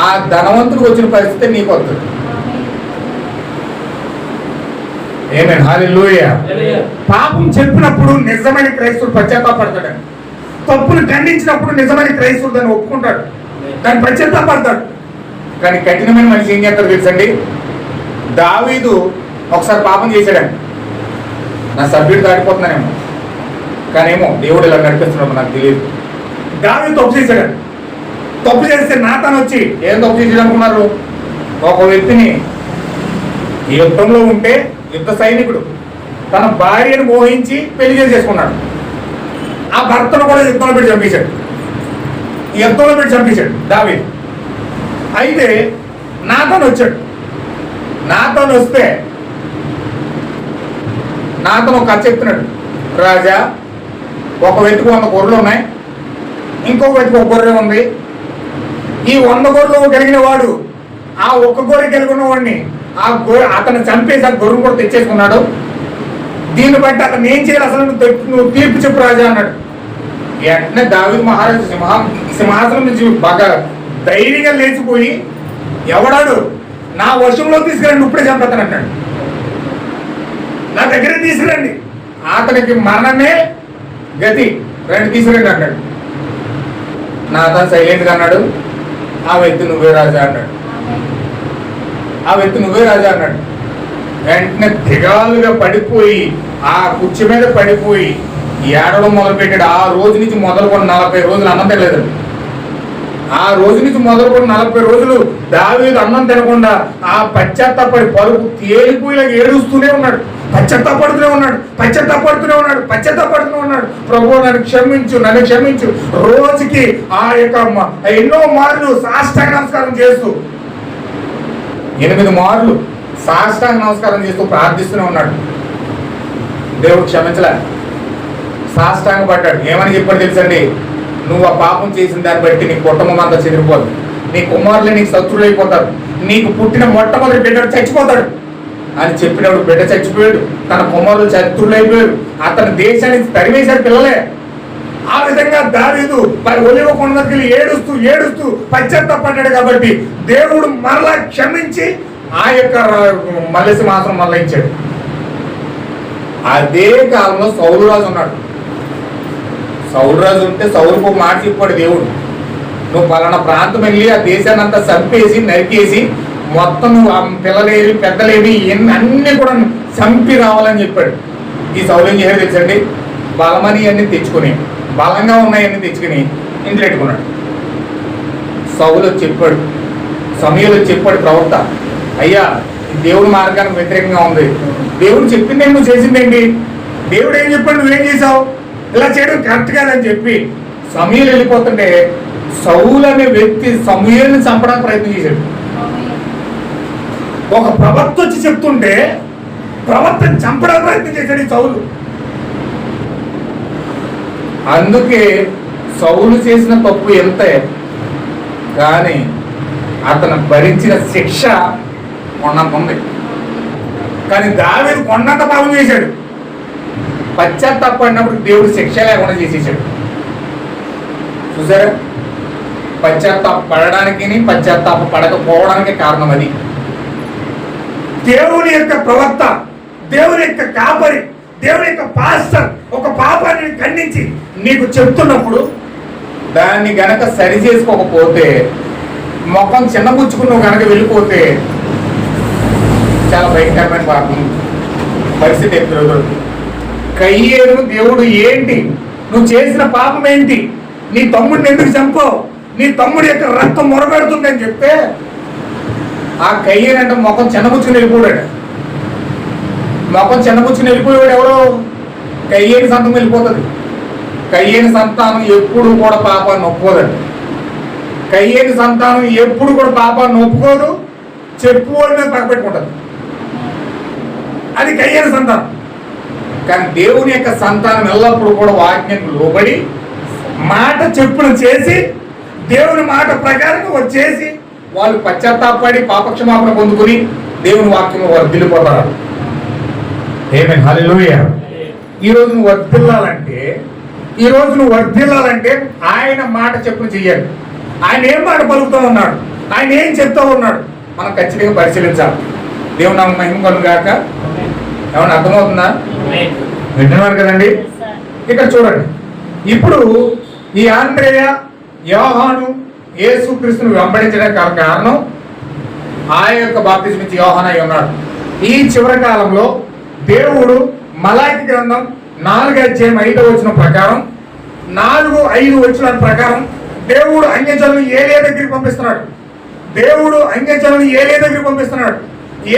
ఆ ధనవంతుడికి వచ్చిన పరిస్థితి నీకు వస్తుంది. ఆమేన్, హల్లెలూయా. పాపం చెప్పినప్పుడు నిజమైన క్రైస్తవుడు పశ్చాత్తాపడతాడు. తప్పును ఖండించినప్పుడు నిజమైన క్రైస్తవుడు దాన్ని ఒప్పుకుంటాడు, దాన్ని పశ్చాత్తాపడతాడు. కానీ కఠినమైన మనిషి ఏం చేస్తాడు తెలుసండి? దావీదు ఒకసారి పాపం చేశాడండి, నా సభ్యుడు దాటిపోతున్నానేమో, కానీ ఏమో దేవుడు ఇలా నడిపిస్తున్నాడు నాకు తెలియదు. దావీదు తప్పు చేశాడండి. తప్పు చేస్తే నాతాను వచ్చి ఏం తప్పు చేసాడు అనుకున్నారు? ఒక వ్యక్తిని ఈ యుద్ధంలో ఉంటే యుద్ధ సైనికుడు తన భార్యను మోహించి పెళ్లి చేసుకున్నాడు. ఆ భర్తను కూడా యుద్ధంలో పెట్టి చంపేశాడు దావీదు. అయితే నాతాను వచ్చాడు. నాతాను వస్తే నాతాను ఒక కథ చెప్తున్నాడు, రాజా ఒక వ్యక్తికి 100 గొర్రెలు ఉన్నాయి, ఇంకొక వ్యక్తికి 1 గొర్రె ఉంది. ఈ 100 గొర్రెలు కలిగిన వాడు ఆ 1 గొర్రె కలిగిన వాడిని అతను చంపేసి ఆ గొర్రెను కూడా తెచ్చేసుకున్నాడు. దీన్ని బట్టి అతను ఏం చేయాలి, అసలు నువ్వు తీర్పు చెప్పు రాజా అన్నాడు. వెంటనే దావీదు మహారాజు సింహాసనం నుంచి బాగా ధైర్యంగా లేచిపోయి, ఎవడాడు నా వశంలో తీసుకురండి, ఇప్పుడే చంపేస్తాను అన్నాడు. నా దగ్గర తీసుకురండి, అతనికి మరణమే గతి, రండి తీసుకురండి అన్నాడు. నా అతను సైలెంట్గా అన్నాడు, ఆ వ్యక్తి నువ్వే రాజా అన్నాడు. వెంటనే దిగాలుగా పడిపోయి ఆ కుర్చీ మీద పడిపోయి ఏడవడం మొదలుపెట్టాడు. ఆ రోజు నుంచి మొదలుకొని 40 రోజులు అన్నం తినలేదు. ఆ రోజు నుంచి మొదలుకొని 40 రోజులు దావీదు అన్నం తినకుండా ఆ పశ్చాత్తాపడి పరుపు తేలిపోయేలాగా ఏడుస్తూనే ఉన్నాడు, పశ్చాత్తాపడుతూనే ఉన్నాడు. ప్రభువు నన్ను క్షమించు. రోజుకి ఆ యొక్క ఎన్నో మార్లు సాష్టాంగ నమస్కారం చేస్తూ 8 మార్లు సాష్టాంగ నమస్కారం చేస్తూ ప్రార్థిస్తూనే ఉన్నాడు. దేవుడు క్షమించలే, సాష్టాంగ పడ్డాడు. ఏమని చెప్పాడు తెలుసండి? నువ్వు ఆ పాపం చేసిన దాన్ని బట్టి నీ కుటుంబం అంతా చెదిరిపోదు, నీ కుమారులే నీకు శత్రువులు అయిపోతారు, నీకు పుట్టిన మొట్టమొదటి బిడ్డ చచ్చిపోతాడు అని చెప్పినప్పుడు బిడ్డ చచ్చిపోయాడు, తన కుమారులు శత్రువులు అయిపోయాడు, అతని దేశానికి తరివేశారు పిల్లలే. ఆ విధంగా దావీదు ఒలివ కొండకి ఏడుస్తూ పశ్చాత్తాపడ్డాడు. కాబట్టి దేవుడు మరలా క్షమించి ఆ యొక్క మల్లె సింహాసనం మళ్ళా ఇచ్చాడు. అదే కాలంలో సౌలు రాజు ఉన్నాడు. సౌలు రాజు ఉంటే సౌలుకు ఒక మాట చెప్పాడు దేవుడు, నువ్వు పలానా ప్రాంతం వెళ్ళి ఆ దేశాన్ని అంతా చంపేసి నరికేసి మొత్తం నువ్వు ఆ పిల్లలేవి పెద్దలేవి అన్ని కూడా చంపి రావాలని చెప్పాడు. ఈ సౌలు ఏం చేయాలి తెలుసండి? బలమని అన్ని తెచ్చుకుని, బలంగా ఉన్నాయన్నీ తెచ్చుకుని ఇంట్లో పెట్టుకున్నాడు. సౌలు చెప్పాడు, సమయంలో చెప్పాడు ప్రవక్త, అయ్యా దేవుడి మార్గానికి వ్యతిరేకంగా ఉంది, దేవుడు చెప్పింది నువ్వు చేసిందేంటి, దేవుడు ఏం చెప్పాడు నువ్వేం చేసావు, ఇలా చేయడం కరెక్ట్ కాదని చెప్పి సమూయేలు వెళ్ళిపోతుంటే సౌలు అనే వ్యక్తి సమూయేలుని చంపడానికి ప్రయత్నం చేశాడు. ఒక ప్రవక్త వచ్చి చెప్తుంటే ప్రవక్తని చంపడానికి ప్రయత్నం చేశాడు ఈ సౌలు. అందుకే సౌలు చేసిన తప్పు ఎంతే, కానీ అతను భరించిన శిక్ష కొండంత ఉంది. కానీ దావీదు కొండంత పాపం చేశాడు. పశ్చాత్తాపడినప్పుడు దేవుడు శిక్ష లేకుండా చేసేసాడు. చూసారా? పశ్చాత్తాప పడడానికి పశ్చాత్తాప పడకపోవడానికి కారణం అది. దేవుని యొక్క ప్రవక్త, దేవుని యొక్క కాపరి, దేవుని యొక్క పాస్టర్ ఒక పాపాన్ని ఖండించి నీకు చెప్తున్నప్పుడు దాన్ని గనక సరి చేసుకోకపోతే, ముఖం చిన్నపుచ్చుకుని నువ్వు గనక వెళ్ళిపోతే చాలా భయంకరమైన పాపం పరిస్థితి ఎదురవుతుంది. కయ్యేను దేవుడు ఏంటి, నువ్వు చేసిన పాపం ఏంటి, నీ తమ్ముడిని ఎందుకు చంపావు, నీ తమ్ముడి యొక్క రక్తం మొరబెడుతుంది అని చెప్తే ఆ కయ్యేనంటే ముఖం చిన్నపుచ్చుకుని వెళ్ళిపోయాడు. ముఖం చిన్నపుచ్చుకుని వెళ్ళిపోయాడు ఎవరో, కయ్యేని సంతం వెళ్ళిపోతుంది. కయ్యేని సంతానం ఎప్పుడు కూడా పాపాన్ని ఒప్పుకోదండి. కయ్యేని సంతానం ఎప్పుడు కూడా పాపాన్ని ఒప్పుకోదు, చెప్పుకోవడం మీద పగపెట్టుకుంటుంది. అది కయ్యేని సంతానం. కానీ దేవుని యొక్క సంతానం ఎల్లప్పుడూ కూడా వాక్యానికి లోబడి మాట చెప్పున చేసి దేవుని మాట ప్రకారం వచ్చేసి వాళ్ళు పశ్చాత్తాపడి పాపక్షమాపణ పొందుకుని దేవుని వాక్యంలో వారు దిల్లిపోతారు. ఆమేన్, హల్లెలూయా. ఈరోజు నువ్వు వర్ధిల్లాలంటే ఆయన మాట చెప్పున చెయ్యాలి. ఆయన ఏం మాట పలుకుతూ ఉన్నాడు, ఆయన ఏం చెప్తూ ఉన్నాడు మనం ఖచ్చితంగా పరిశీలించాలి. దేవుని నామం మహిమ కలుగును గాక. ఏమన్నా అర్థమవుతుందా? వింటున్నారు కదండి. ఇక్కడ చూడండి, ఇప్పుడు ఈ ఆంద్రేయ, యోహాను యేసుక్రీస్తును వెంబడించడానికి కారణం ఆ యొక్క బాప్తిజం ఇచ్చి యోహాను అయి ఉన్నాడు. ఈ చివరి కాలంలో దేవుడు మలాకి గ్రంథం 4:5 ప్రకారం 4:5 వచనాల ప్రకారం దేవుడు అన్యజనులను ఏలియా దగ్గరికి పంపిస్తున్నాడు.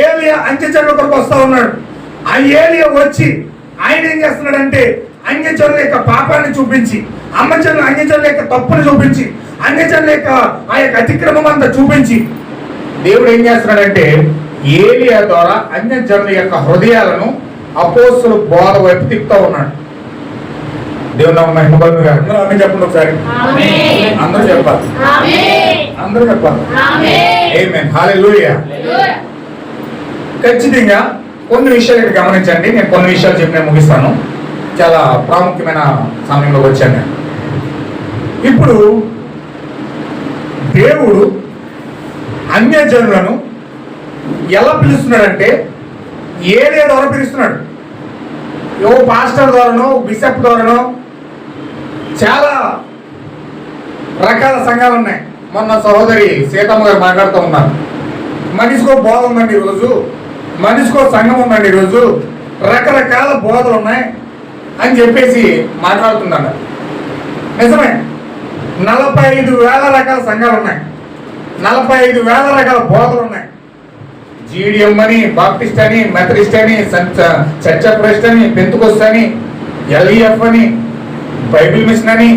ఏలియా అన్యజనుల కొరకు వస్తా ఉన్నాడు. ఆ ఏలియా వచ్చి ఆయన ఏం చేస్తున్నాడంటే అన్యజనుల యొక్క పాపాన్ని చూపించి, అన్యజనుల యొక్క తప్పును చూపించి, అన్యజనుల యొక్క ఆ యొక్క అతిక్రమం అంతా చూపించి దేవుడు ఏం చేస్తున్నాడంటే ఏలియా ద్వారా అన్యజనుల యొక్క హృదయాలను అపోస్తుల బోధ వైపు తిప్పుతూ ఉన్నాడు. దేవుని నామం మహిమ కలుగును గాక. ఆమేన్ చెప్పండి ఒకసారి. అందరూ చెప్పాలి. ఆమేన్, హల్లెలూయా. ఖచ్చితంగా కొన్ని విషయాలు ఇక్కడ గమనించండి. నేను కొన్ని విషయాలు చెప్పి నేను ముగిస్తాను. చాలా ప్రాముఖ్యమైన సమయంలో వచ్చాను నేను. ఇప్పుడు దేవుడు అన్యజనులను ఎలా పిలుస్తున్నాడంటే ఏలియా ద్వారా పిలుస్తున్నాడు. ఓ పాస్టర్ ద్వారానో, బిషప్ ద్వారానో చాలా రకాల సంఘాలు ఉన్నాయి. మొన్న సహోదరి సీతమ్మ గారు మాట్లాడుతూ ఉన్నారు, మనిషికో బోధ ఉందండి ఈరోజు, మనిషికో సంఘం ఉందండి ఈరోజు, రకరకాల బోధలు ఉన్నాయి అని చెప్పేసి మాట్లాడుతున్నాడు. నిజమే, 45,000 రకాల సంఘాలు ఉన్నాయి, 45,000 రకాల బోధలు ఉన్నాయి. జీడిఎం అని, బాప్టిస్ట్ అని, మెథడిస్ట్ అని, చర్చ్ ఆఫ్ క్రైస్ట్ అని, పెంతెకోస్తు అని, ఎల్ఈఎఫ్ అని, బైబిల్ మిషన్ అని,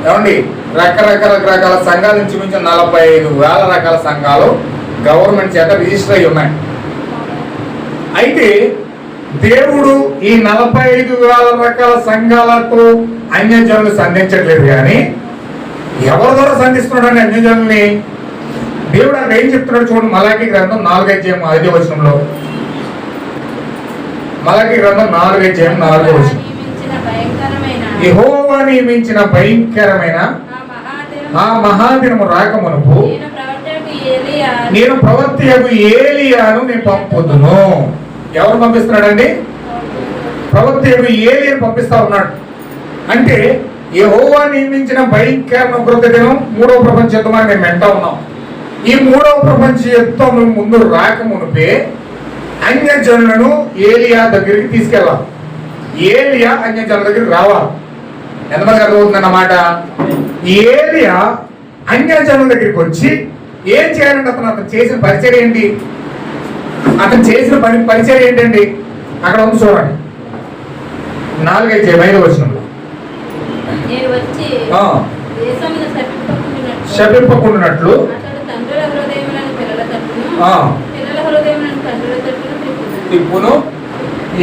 ఏమండి రకరకాల సంఘాల నుంచి మించి 45,000 రకాల సంఘాలు గవర్నమెంట్ చేత రిజిస్టర్ అయి ఉన్నాయి. అయితే దేవుడు ఈ 45,000 రకాల సంఘాలతో అన్యజనులు సంధించట్లేదు. కానీ ఎవరి ద్వారా సంధిస్తున్నాడు అన్యజనుల్ని? దేవుడు అక్కడ ఏం చెప్తున్నాడు చూడండి. మలాకి గ్రంథం 4:5 మలాకి గ్రంథం 4:4 యెహోవా నియమించిన భయంకరమైన ఆ మహాదినము రాకమునుపు నేను ప్రవక్తయగు ఏలియాను నేను పంపుదును. ఎవరు పంపిస్తున్నాడండి? ప్రవక్తయగు ఏలియాను పంపిస్తా ఉన్నాడు. అంటే యెహోవా నియమించిన భయంకరమైన ఉగ్రత దినం, 3వ ప్రపంచ యుద్ధం అని మేము వింటా ఉన్నాం. ఈ 3వ ప్రపంచ యుద్ధం ముందు రాకమునుపే అన్యజనులను ఏలియా దగ్గరికి తీసుకెళ్ళాలి. ఏలియా అన్యజనుల దగ్గరికి రావాలి. ఎంతమంది అర్థమవుతుందన్నమాట? ఏలియా అన్యజనుల దగ్గరికి వచ్చి ఏం చేయాలంటే అతను చేసిన పరిచయం ఏంటి? పరిచయం ఏంటండి? అక్కడ ఉంది చూడండి, 4:5 శపింపకుండానట్లు తిప్పును.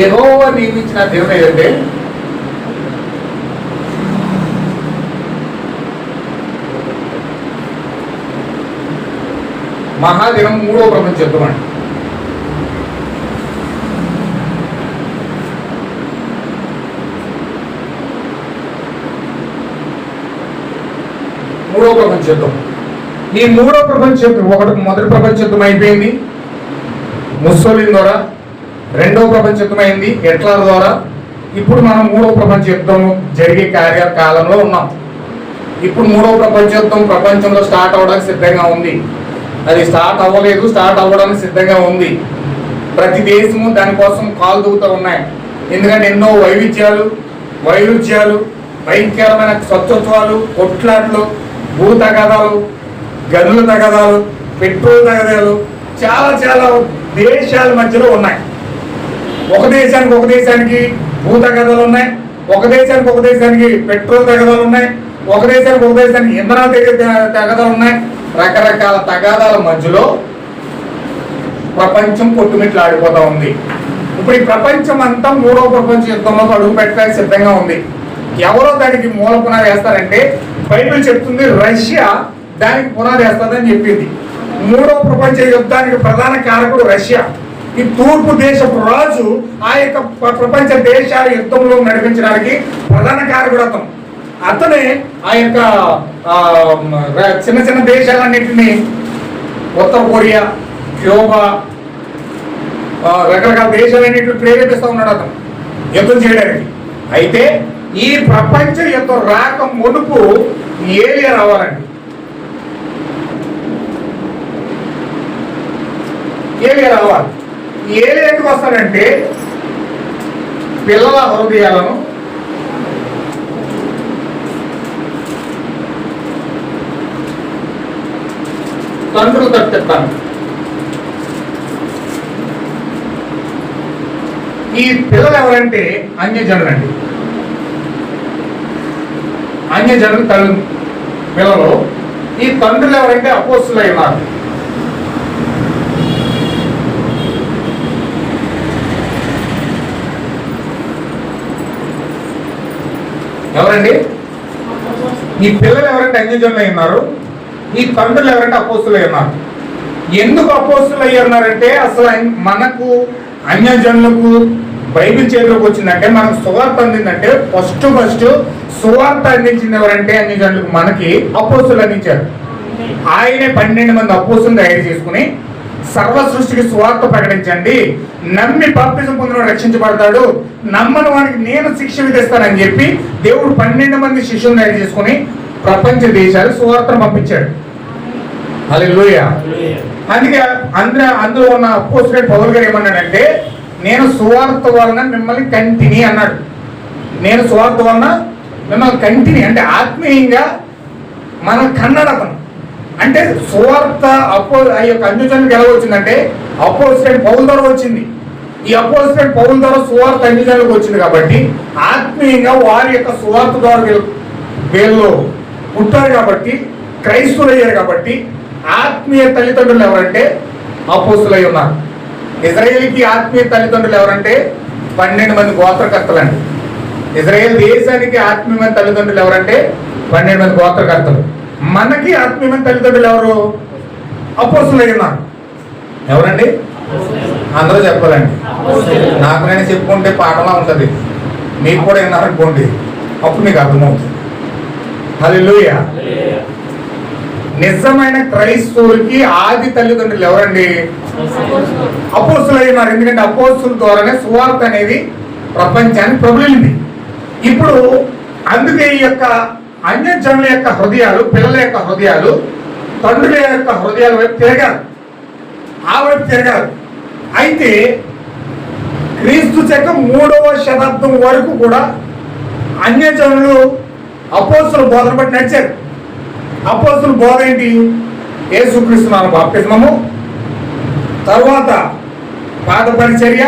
యెహోవా నియమించిన దినం ఏదంటే మహాదినం, 3వ ప్రపంచ యుద్ధం అండి. మూడవ ప్రపంచ యుద్ధం. ఈ మూడో ప్రపంచ యుద్ధం, మొదటి ప్రపంచ యుద్ధం అయిపోయింది ముస్సోలిన్ ద్వారా, రెండవ ప్రపంచ యుద్ధం అయింది హిట్లర్ ద్వారా. ఇప్పుడు మనం మూడవ ప్రపంచ యుద్ధం జరిగే కాలంలో ఉన్నాం. ఇప్పుడు మూడవ ప్రపంచ యుద్ధం ప్రపంచంలో స్టార్ట్ అవ్వడానికి సిద్ధంగా ఉంది. అది స్టార్ట్ అవ్వలేదు, స్టార్ట్ అవ్వడానికి సిద్ధంగా ఉంది. ప్రతి దేశము దానికోసం కాలు దూకుతూ ఉన్నాయి. ఎందుకంటే ఎన్నో వైవిధ్యాలు, భయంకరమైన స్వచ్ఛత్వాలు, కొట్లాట్లు, భూ తగాదాలు, గనుల తగాదాలు, పెట్రోల్ తగాదాలు చాలా చాలా దేశాల మధ్యలో ఉన్నాయి. ఒక దేశానికి భూ తగాదాలు ఉన్నాయి, ఒక దేశానికి పెట్రోల్ తగాదాలు ఉన్నాయి, ఒక దేశానికి ఇంధనాలు తగాదాలు ఉన్నాయి. రకరకాల తగాదాల మధ్యలో ప్రపంచం కొట్టుమిట్లు ఆడిపోతా ఉంది. ఇప్పుడు ఈ ప్రపంచం అంతా మూడవ ప్రపంచ యుద్ధంలో అడుగు పెట్టడానికి సిద్ధంగా ఉంది. ఎవరో దానికి మూల పునాది వేస్తారంటే బైబిల్ చెప్తుంది రష్యా దానికి పునాది వేస్తుందని చెప్పింది. మూడవ ప్రపంచ యుద్ధానికి ప్రధాన కారకుడు రష్యా. ఈ తూర్పు దేశపు రాజు ఆ యొక్క ప్రపంచ దేశాల యుద్ధంలో నడిపించడానికి ప్రధాన కారకుడు అతనే ఆ యొక్క చిన్న చిన్న దేశాలన్నింటినీ ఉత్తర కొరియా, క్యూబా, రకరకాల దేశాలన్నింటినీ ప్రేరేపిస్తూ ఉన్నాడు అతను యుద్ధం చేయడానికి. అయితే ఈ ప్రపంచ యుద్ధం రాక మునుపు ఏలియా రావాలండి. ఏలియా రావాలి. ఏలియా ఎందుకు వస్తాడంటే పిల్లల హృదయాలను తండ్రులు తప్పిస్తాను. ఈ పిల్లలు ఎవరంటే అన్యజనులండి. అన్యజనులు పిల్లలు. ఈ తండ్రులు ఎవరంటే అపోస్తులై ఉన్నారు. ఎవరండి? ఈ పిల్లలు ఎవరంటే అన్యజనులు అయి ఉన్నారు. ఈ తండ్రులు ఎవరంటే అపోస్తులై ఉన్నారు. ఎందుకు అపోస్తులు అయ్యారంటే అసలు మనకు అన్యజనులకు బైబిల్ చేతిలోకి వచ్చిందంటే మనకు సువార్త అందిందంటే ఫస్ట్ సువార్త అందించింది ఎవరంటే అన్యజనులకు మనకి అపోస్తులు అందించారు. ఆయనే 12 మంది అపోస్తులను తయారు చేసుకుని సర్వ సృష్టికి సువార్త ప్రకటించండి, నమ్మి బాప్తిజం పొందిన రక్షించబడతాడు, నమ్మని వానికి నేను శిక్ష విధిస్తానని చెప్పి దేవుడు 12 మంది శిష్యులను తయారు చేసుకుని ప్రపంచ దేశాలు సువార్తను పంపించాడు. హల్లెలూయా. అందుకే అందులో ఉన్న అపోస్తలుడైన పౌలు గారు ఏమన్నాడంటే నేను సువార్త వలన మిమ్మల్ని కంటిని అన్నాడు. నేను సువార్త వలన మిమ్మల్ని కంటిని అంటే ఆత్మీయంగా మన కన్నాడు అతను. అంటే సువార్త ఆ యొక్క అన్యజనులకు ఎలా వచ్చిందంటే అపోస్తలుడైన పౌలు ద్వారా వచ్చింది. ఈ అపోస్తలుడైన పౌలు ద్వారా సువార్త అన్యజనులకు వచ్చింది కాబట్టి ఆత్మీయంగా వారి యొక్క సువార్త ద్వారా వీళ్ళు పుట్టారు కాబట్టి క్రైస్తవులు అయ్యారు కాబట్టి ఆత్మీయ తల్లిదండ్రులు ఎవరంటే అపోస్తులై ఉన్నారు. ఇజ్రాయేల్కి ఆత్మీయ తల్లిదండ్రులు ఎవరంటే 12 మంది గోత్రకర్తలండి. ఇజ్రాయేల్ దేశానికి ఆత్మీయమైన తల్లిదండ్రులు ఎవరంటే 12 మంది గోత్రకర్తలు. మనకి ఆత్మీయమైన తల్లిదండ్రులు ఎవరు? అపోస్తులై ఉన్నారు. ఎవరండి? అందరూ చెప్పాలండి. నాకు నేను చెప్పుకుంటే పాఠంలా ఉంటుంది, మీకు కూడా విన్నారనుకోండి, అప్పుడు మీకు అర్థమవుతుంది. హల్లెలూయా. నిజమైన క్రైస్తవులకి ఆది తల్లిదండ్రులు ఎవరండి? అపోస్తులై ఉన్నారు. ఎందుకంటే అపోస్తుల ద్వారానే సువార్త అనేది ప్రపంచానికి ప్రబలింది. ఇప్పుడు అందుకే ఈ యొక్క అన్యజనుల యొక్క హృదయాలు, పిల్లల యొక్క హృదయాలు తండ్రుల యొక్క హృదయాల వైపు తిరగాలి, ఆ వైపు తిరగాలి. అయితే క్రీస్తు శకం 3వ శతాబ్దం వరకు కూడా అన్యజనులు అపోస్తుల బోధన బట్టి నడిచారు. అపోస్తుల బోధ ఏంటి? యేసుక్రీస్తు నామమున బాప్తిస్మము, తర్వాత పాద పరిచర్య,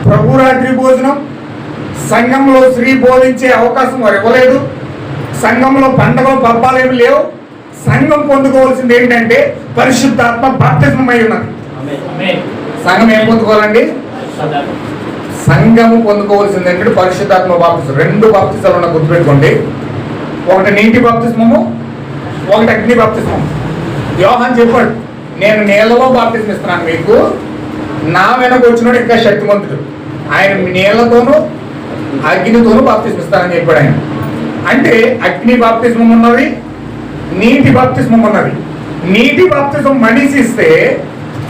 ప్రభురాత్రి భోజనం, సంఘంలో స్త్రీ బోధించే అవకాశం వారు ఇవ్వలేదు, సంఘంలో పండగలు పబ్బాలు ఏమి లేవు. సంఘం పొందుకోవాల్సింది ఏంటంటే పరిశుద్ధాత్మ బాప్తిస్మం అయి ఉన్నది. సంఘం ఏం పొందుకోవాలండి? సంఘము పొందుకోవాల్సింది ఏంటంటే పరిశుద్ధాత్మ బాప్తిస్మం. 2 బాప్తిసాలు ఉన్న గుర్తుపెట్టుకోండి. ఒకటి నీటి బాప్తిస్మము, ఒకటి అగ్ని బాప్తిస్మం. యోహాన్ చెప్పాడు, నేను నీళ్ళలో బాప్తిస్మం ఇస్తున్నాను మీకు, నా వెనక వచ్చినోడు ఇంకా శక్తిమంతుడు, ఆయన నీళ్లతోనూ అగ్నితోనూ బాప్తిస్మం ఇస్తానని చెప్పాడు ఆయన. అంటే అగ్ని బాప్తిస్మం ఉన్నది, నీటి బాప్తిస్మం ఉన్నది. నీటి బాప్తిజం మనిషి ఇస్తే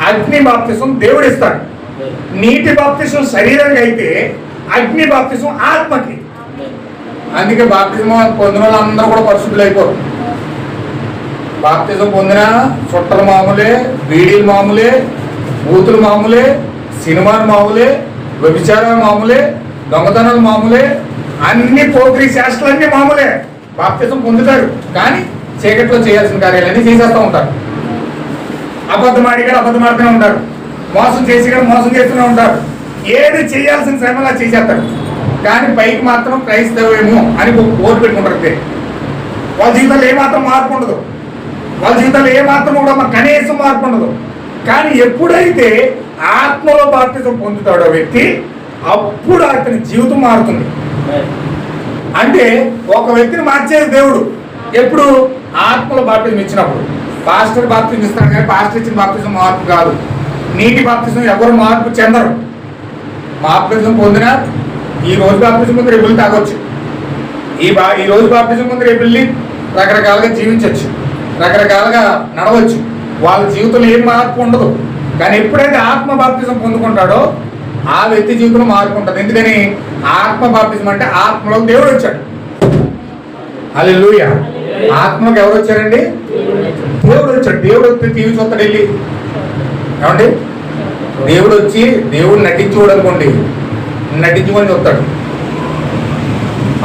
అగ్ని బాప్తిజం దేవుడు ఇస్తాడు. నీటి బాప్తిజం శరీరానికి అయితే అగ్ని బాప్తిజం ఆత్మకి. అందుకే బాప్తిజం పొందిన వాళ్ళందరూ కూడా పరిశుద్ధులు అయిపోరు. బాప్తిజం పొందిన చుట్టలు మామూలే, బీడీలు మామూలే, బూతులు మామూలే, సినిమాలు మామూలే, వ్యభిచారాలు మామూలే, దొంగతనాలు మామూలే, అన్ని పోకిరి శాస్త్రాలన్నీ మామూలే. బాప్తిజం పొందుతారు కానీ చీకట్లో చేయాల్సిన కార్యాలన్నీ చేసేస్తూ ఉంటారు. అబద్ధం ఆడిగాడు అబద్ధం ఆడుతూనే ఉంటారు, మోసం చేసిగాడు మోసం చేస్తూనే ఉంటారు. ఏది చేయాల్సిన శ్రమలా చేసేస్తారు కానీ పైకి మాత్రం క్రైస్తవేమో అని ఓటు పెట్టుకుంటారు. వాళ్ళ జీవితంలో ఏమాత్రం మార్పు ఉండదు. వాళ్ళ జీవితంలో ఏమాత్రం కూడా కనీసం మార్పు ఉండదు. కానీ ఎప్పుడైతే ఆత్మలో బాప్తిజం పొందుతాడో వ్యక్తి, అప్పుడు అతని జీవితం మారుతుంది. అంటే ఒక వ్యక్తిని మార్చేది దేవుడు ఎప్పుడు? ఆత్మలో బాప్తిజం ఇచ్చినప్పుడు. పాస్టర్ బాప్తిజం ఇస్తాడు కానీ పాస్టర్ ఇచ్చిన బాప్తిజం మార్పు కాదు. నీటి బాప్తిజం ఎవరు మార్పు చెందరు. బాప్తిజం పొందిన ఈ రోజు బాప్తిజం ముందు రేపు వెళ్ళి తాగొచ్చు, ఈ రోజు బాప్తిజం ముందు రేపు వెళ్ళి రకరకాలుగా జీవించవచ్చు, రకరకాలుగా నడవచ్చు. వాళ్ళ జీవితంలో ఏం మార్పు ఉండదు. కానీ ఎప్పుడైతే ఆత్మ బాప్తిజం పొందుకుంటాడో ఆ వ్యక్తి జీవితంలో మార్పు ఉంటుంది. ఎందుకని? ఆత్మ బాప్తిజం అంటే ఆత్మలో దేవుడు వచ్చాడు. హల్లెలూయా. ఆత్మలోకి ఎవరు వచ్చారండి? దేవుడు వచ్చాడు. దేవుడు వచ్చి టీవీ చూస్తాడు వెళ్ళి. ఏమండి? దేవుడు వచ్చి దేవుడు నటించుకోడు అనుకోండి, నటించుకొని చూస్తాడు.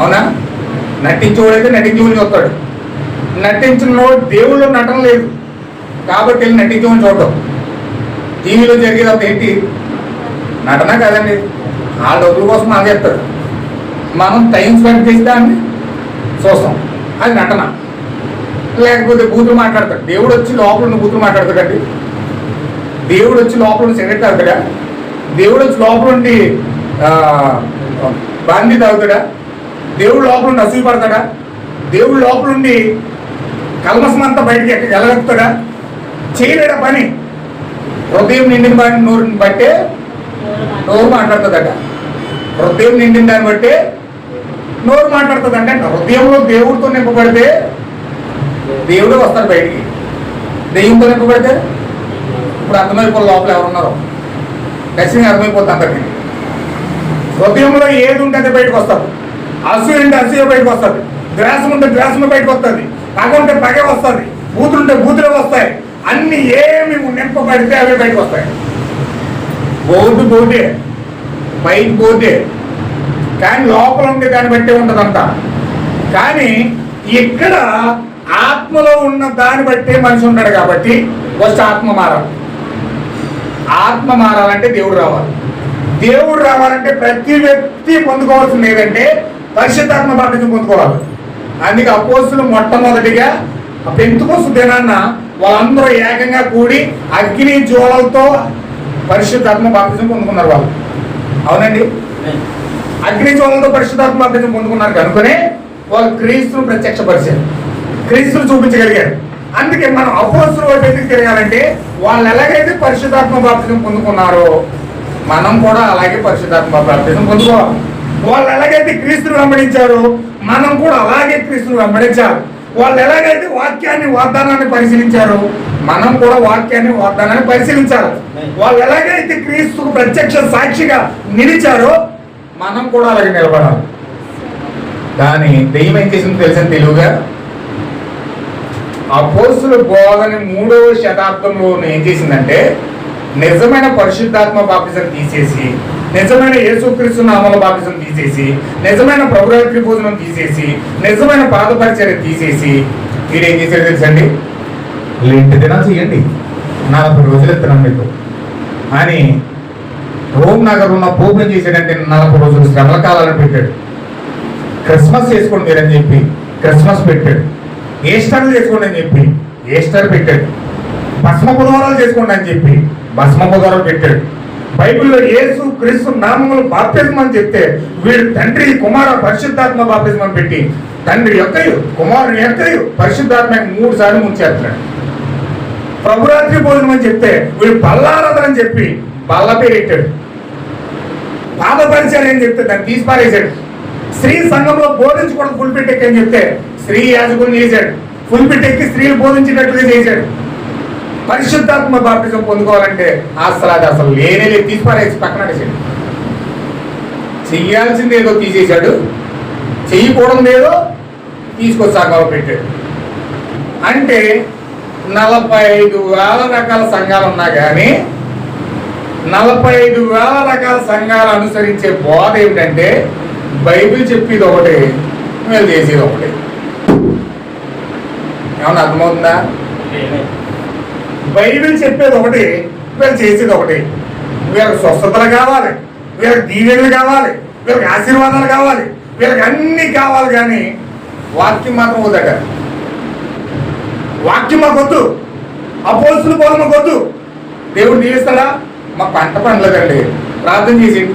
అవునా? నటించుకోడైతే నటించుకొని చూస్తాడు. నటించిన దేవుళ్ళు నటన లేదు కాబట్టి వెళ్ళి నటించుకొని చూడటం. టీవీలో జరిగేది అంత ఏంటి? నటన కదండి. ఆ డబ్బుల కోసం అది చెప్తాడు. మనం టైం స్పెండ్ చేసి దాన్ని చూస్తాం, అది నటన. లేకపోతే బూతులు మాట్లాడతాడు. దేవుడు వచ్చి లోపల ఉన్న బూతులు మాట్లాడతాడండి. దేవుడు వచ్చి లోపల ఉండి సిగరెట్ తాగుతాడా? దేవుడు వచ్చి లోపల ఉండి బాందీ తాగుతాడా? దేవుడు లోపల ఉండి అసూయ పడతాడా? దేవుడు లోపల ఉండి కల్మసం అంతా బయటికి ఎలగొస్తాడా? చేయలేడా పని. హృదయం నిండిన వాడిని నోరుని బట్టే నోరు మాట్లాడుతుందట. హృదయం నిండిన దాన్ని బట్టే నోరు మాట్లాడుతుంది. అంటే హృదయంలో దేవుడితో నింపబడితే దేవుడు వస్తాడు బయటికి. దెయ్యంతో నింపబడితే ఇప్పుడు అర్థమైపోయి లోపల ఎవరున్నారో ఖచ్చితంగా అర్థమైపోతుంది అందరికీ. హృదయంలో ఏది ఉంటే అది బయటకు వస్తుంది. అసూయ ఉంటే అసూయ బయటకు వస్తుంది, ద్వేషం ఉంటే ద్వేషం బయటకు వస్తుంది, పగ ఉంటే పగే వస్తుంది, బూతులు ఉంటే బూతులే వస్తాయి. అన్ని ఏమి నింపబడితే అవే బయటకు వస్తాయి. బోర్డు పోతే బయట పోతే కానీ లోపల ఉండే దాన్ని బట్టే ఉంటుందంతా. కానీ ఇక్కడ ఆత్మలో ఉన్న దాన్ని బట్టే మనిషి ఉంటాడు కాబట్టి ఫస్ట్ ఆత్మ మారాలి. ఆత్మ మారాలంటే దేవుడు రావాలి. దేవుడు రావాలంటే ప్రతి వ్యక్తి పొందుకోవాల్సింది ఏదంటే పరిశుద్ధాత్మ బాప్తిజం పొందుకోవాలి. అందుకే అపోస్తులు మొట్టమొదటిగా పెంతెకొస్తు దినాన్న వాళ్ళందరూ ఏకంగా కూడి అగ్ని జ్వాలలతో పరిశుద్ధాత్మ బాప్తిజం పొందుకున్నారు వాళ్ళు. అవునండి, అగ్ని జ్వాలలతో పరిశుద్ధాత్మ బాప్తిజం పొందుకున్నారు కనుకనే వాళ్ళు క్రీస్తును ప్రత్యక్షపరిచారు, క్రీస్తును చూపించగలిగారు. అందుకే మనం అపోస్తుల వైపు ఎందుకు తిరగాలంటే వాళ్ళు ఎలాగైతే పరిశుద్ధాత్మ బాప్తిజం పొందుకున్నారో మనం కూడా అలాగే పరిశుద్ధాత్మ బాప్తిజం పొందుకోవాలి. వాళ్ళు ఎలాగైతే క్రీస్తును వెంబడించారో మనం కూడా అలాగే క్రీస్తును వెంబడించాలి. వాళ్ళు ఎలాగైతే వాక్యాన్ని వాగ్దానాన్ని పరిశీలించారో మనం కూడా వాక్యాన్ని వాగ్దానాన్ని పరిశీలించాలి. వాళ్ళు ఎలాగైతే క్రీస్తుకు ప్రత్యక్ష సాక్షిగా నిలిచారో మనం కూడా అలాగే నిలబడాలి. కానీ దెయ్యం ఏం చేసింది తెలిసిన తెలుగుగా అపోస్తుల బోధన 3వ శతాబ్దంలో ఏం చేసిందంటే నిజమైన పరిశుద్ధాత్మ బాప్తిజం తీసేసి, నిజమైన యేసుక్రీస్తు నామములో బాప్తిజం తీసేసి, నిజమైన ప్రభురాత్రి భోజనం తీసేసి, నిజమైన పాదపరిచర్య తీసేసి వీడేం చేశాడు తెలుసండి? ఇంటి దినాలు చేయండి, 40 రోజులు ఎత్తున్నాం మీకు అని రోమ్ నగరంలో పోపుని చేశాడంటే 40 రోజులు శ్రమల కాలాలను పెట్టాడు. క్రిస్మస్ చేసుకోండి మీరని చెప్పి క్రిస్మస్ పెట్టాడు. ఈస్టర్లు చేసుకోండి అని చెప్పి ఈస్టర్ పెట్టాడు. భస్మ బుధవారాలు చేసుకోండి అని చెప్పి భస్మ బుధవారాలు పెట్టాడు. బైబిల్లో యేసు క్రీస్తు నామములు బాప్తిజం అని చెప్తే వీడు తండ్రి కుమార పరిశుద్ధాత్మ బాప్తిజం అని పెట్టి తండ్రి యొక్కయు కుమారుని యొక్కయు పరిశుద్ధాత్మ 3 సార్లు ముంచేస్తున్నాడు. ప్రభురాత్రి భోజనం అని చెప్తే వీడు బల్లారాధన అని చెప్పి బల్ల పేరు పెట్టాడు. పాద పరిచయం అని చెప్తే దాన్ని తీసి పారేశాడు. స్త్రీ సంఘంలో బోధించకూడదు పులిపెట్టెక్కని చెప్తే స్త్రీ యాజకుని చేశాడు. పులిపిట్ ఎక్కి స్త్రీలు బోధించినట్లుగా చేశాడు. పరిశుద్ధాత్మ బాప్టిజం పొందుకోవాలంటే అసలు లేనే లేదు, తీసిపారేసి పక్కన పడేసాడు. చెయ్యాల్సింది ఏదో తీసేశాడు, చెయ్యకూడదు ఏదో తీసుకొచ్చి సంఘంలో పెట్టాడు. అంటే 45,000 రకాల సంఘాలు ఉన్నా కానీ 45,000 రకాల సంఘాలు అనుసరించే బోధ ఏమిటంటే బైబిల్ చెప్పేది ఒకటి, వీళ్ళు చేసేది ఒకటి. ఏమన్నా అర్థమవుతుందా? బైబిల్ చెప్పేది ఒకటి, వీళ్ళు చేసేది ఒకటి. వీళ్ళకి స్వస్థతలు కావాలి, వీళ్ళకి దీవెనలు కావాలి, వీళ్ళకి ఆశీర్వాదాలు కావాలి, వీళ్ళకి అన్నీ కావాలి, కానీ వాక్యం మాత్రం వద్దట. వాక్యం మాకు వద్దు, అపోస్తుల బోధ మాకు వద్దు. దేవుడు దీవిస్తాడా? మా పంట పండలేదండి, ప్రార్థన చేసేయండి.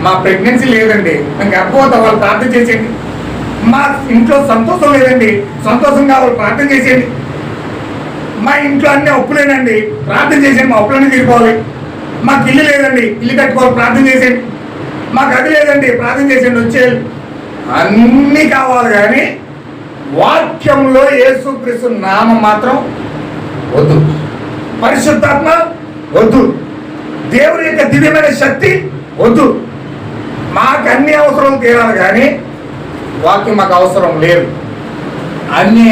మా ప్రెగ్నెన్సీ లేదండి, మేము గర్భవతి వాళ్ళు ప్రార్థన చేసేయండి. మా ఇంట్లో సంతోషం లేదండి, సంతోషం కావాలి, ప్రార్థన చేసేయండి. మా ఇంట్లో అన్ని అప్పులేనండి, ప్రార్థన చేసేయండి, మా అప్పులన్నీ తీరిపోవాలి. మాకు ఇల్లు లేదండి, ఇల్లు కట్టుకోవాలి, ప్రార్థన చేసేయండి. మాకు అది లేదండి, ప్రార్థన చేసేయండి, వచ్చేయాలి. అన్నీ కావాలి, కానీ వాక్యంలో యేసుక్రీస్తు నామం మాత్రం వద్దు, పరిశుద్ధాత్మ వద్దు, దేవుని యొక్క దివ్యమైన శక్తి వద్దు. మాకు అన్ని అవసరం తీరాలి, కానీ వాక్యం మాకు అవసరం లేదు. అన్ని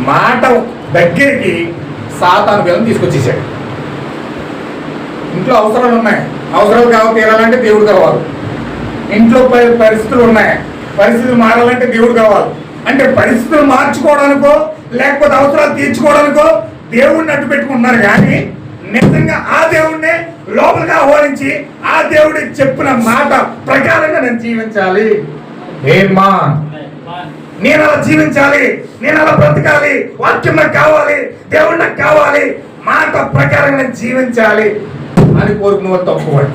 మాట దగ్గరికి సాతాను వీళ్ళని తీసుకొచ్చేసాడు. ఇంట్లో అవసరాలు ఉన్నాయి, అవసరాలు కావాలి తీరాలంటే దేవుడు కావాలి. ఇంట్లో పరిస్థితులు ఉన్నాయి, పరిస్థితులు మారాలంటే దేవుడు కావాలి. అంటే పరిస్థితులు మార్చుకోవడానికో లేకపోతే అవసరాలు తీర్చుకోవడానికో దేవుడిని అడ్డు పెట్టుకుంటున్నారు, కానీ నిజంగా ఆ దేవుడినే లోపలికి ఆహ్వానించి ఆ దేవుడికి చెప్పిన మాట ప్రకారంగా నేను జీవించాలి. ఏమా నేను అలా జీవించాలి, నేను అలా బ్రతకాలి, వాక్యం నాకు కావాలి, దేవుడు నాకు కావాలి, మాట ప్రకారంగా నేను జీవించాలి అని కోరుకున్న తప్పువాడు.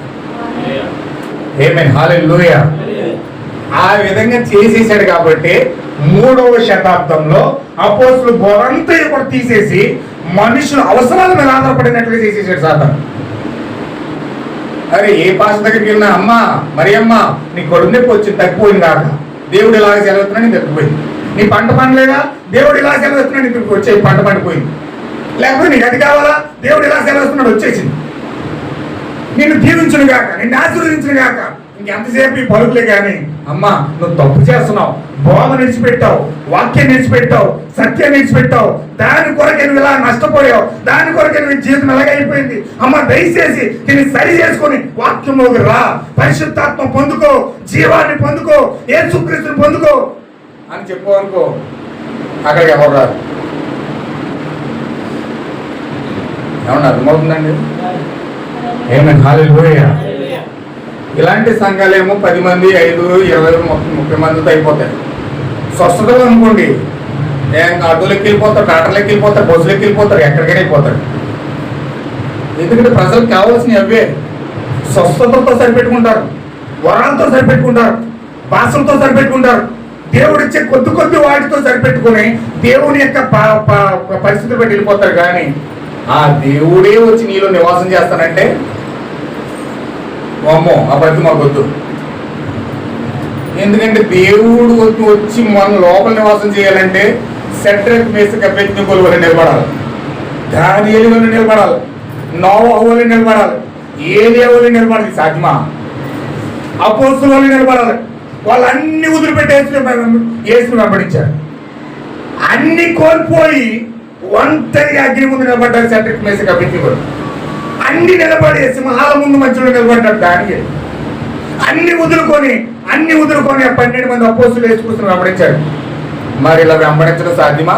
ఆమేన్, హల్లెలూయా. ఆ విధంగా చేసేసాడు. కాబట్టి 3వ శతాబ్దంలో అపోస్తుల బోధంతా కూడా తీసేసి మనుషుల అవసరాల మీద ఆధారపడినట్లుగా చేసేసాడు సాతాను. అరే ఏ పాస్టర్ దగ్గరికి వెళ్ళినా, అమ్మా మరి అమ్మ నీ కడుపు నొప్పి వచ్చింది, తగ్గిపోయింది కాక దేవుడు ఇలాగ సెలవుతున్నా నీకు తగ్గిపోయింది. నీ పంట పండలేదా, దేవుడు ఇలా సెలవుతున్నా నీకు వచ్చే పంట పండిపోయింది. లేకపోతే నీకు అది కావాలా, దేవుడు ఇలా సెలవుస్తున్నాడు వచ్చేసింది. నిన్ను దీవించును గాక, నిన్ను ఆశీర్వదించును గాక. ఇంకెంతసేపు ఈ పలుకులే, కానీ అమ్మా నువ్వు తప్పు చేస్తున్నావు, బోధ నిడిచిపెట్టావు, వాక్యం నిడిచిపెట్టావు, సత్యం నిడిచిపెట్టావు, దాని కొరకే నువ్వు ఇలా నష్టపోయావు, దాని కొరకే నువ్వు జీవితం ఎలాగైపోయింది. అమ్మ దయచేసి దీన్ని సరి చేసుకొని వాక్యంలోకి రా, పరిశుద్ధాత్మ పొందుకో, జీవాన్ని పొందుకో, యేసుక్రీస్తుని పొందుకో అని చెప్పవనుకో, అక్కడికి ఎవరు రారు. ఏమన్నా అర్థమవుతుందండి? ఆమేన్, హల్లెలూయా. ఇలాంటి సంఘాలేమో 10 మంది, 5, 20, 30 మందితో అయిపోతాయి. స్వస్థతలు అనుకోండి, ఆటోలకి వెళ్ళిపోతారు, ట్రాక్టర్లకి వెళ్ళిపోతారు, బస్సులకి వెళ్ళిపోతారు, ఎక్కడికైనా వెళ్ళిపోతారు. ఎందుకంటే ప్రజలకు కావాల్సినవి అవే. స్వస్థతలతో సరిపెట్టుకుంటారు, వరాలతో సరిపెట్టుకుంటారు, భాషలతో సరిపెట్టుకుంటారు. దేవుడిచ్చే కొద్ది వాటితో సరిపెట్టుకుని దేవుని యొక్క పరిస్థితులు బట్టి వెళ్ళిపోతారు. కానీ ఆ దేవుడే వచ్చి నీలో నివాసం చేస్తానంటే అమ్మో ఆ బతి మాకు వద్దు. ఎందుకంటే దేవుడు వచ్చి మన లోపల నివాసం చేయాలంటే సెట్రెక్ మేసక అబేద్నెగోల వల్ల నిలబడాలి, దానియేలు వల్ల నిలబడాలి, నోవహు వల్ల నిలబడాలి, ఏలియా వల్ల నిలబడాలి. సాధ్యమా? అపోస్తుల వల్ల నిలబడాలి. వాళ్ళన్ని వదిలిపెట్టి యేసుని వెంబడించారు. అన్ని కోల్పోయి ఒంటరిగా అగ్ని ముందు నిలబడ్డారు సెట్రెక్ మేసక అబేద్నెగోలు. అన్ని నిలబడి సింహాల ముందు మధ్యలో నిలబడ్డాడు దానియేలు. అన్ని వదులుకొని 12 మంది అపోస్తులు యేసుక్రీస్తుని వెంబడించారు. మరి ఇలా వెంబడించడం సాధ్యమా?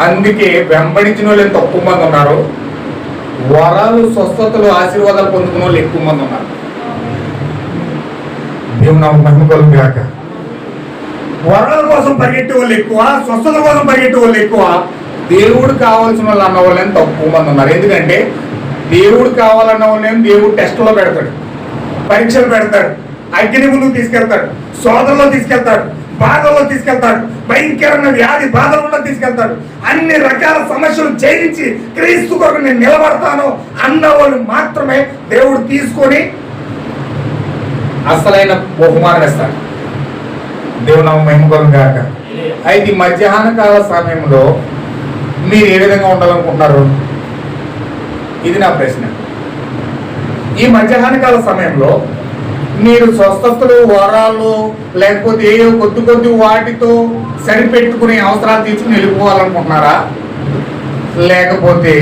అందుకే వెంబడించిన వాళ్ళు ఎంత తక్కువ మంది ఉన్నారు, వరాలు, స్వస్థతలు, ఆశీర్వాదాలు పొందుకున్న వాళ్ళు ఎక్కువ మంది ఉన్నారు. దేవుని నామమునకు మహిమ కలుగును గాక. వరాల కోసం పరిగెట్టే వాళ్ళు ఎక్కువ, స్వస్థత కోసం పరిగెట్టే వాళ్ళు ఎక్కువ, దేవుడు కావాల్సిన వాళ్ళు అన్న వాళ్ళని తక్కువ మంది ఉన్నారు. ఎందుకంటే దేవుడు కావాలన్న వాళ్ళని దేవుడు టెస్ట్లో పెడతాడు, పరీక్షలు పెడతాడు, అగ్ని ముందుకు తీసుకెళ్తాడు, సోదరులో తీసుకెళ్తాడు, బాధల్లో తీసుకెళ్తాడు, భయంకరమైన వ్యాధి బాధల్లో తీసుకెళ్తాడు. అన్ని రకాల సమస్యలు జయించి క్రీస్తు కొరకు నేను నిలబడతాను అన్న వాళ్ళు మాత్రమే దేవుడు తీసుకొని అసలైన బహుమానం ఇస్తాడు. దేవుని నామం మహిమ కలుగును గాక. అయితే ఈ మధ్యాహ్న కాల సమయంలో మీరు ఏ విధంగా ఉండాలనుకుంటున్నారు? ఇది నా ప్రశ్న. ఈ మధ్యాహ్న కాల సమయంలో మీరు స్వస్థతలు, వరాలు, లేకపోతే ఏ కొద్ది కొద్ది వాటితో సరిపెట్టుకునే అవసరాలు తీసుకుని వెళ్ళిపోవాలనుకుంటున్నారా? లేకపోతే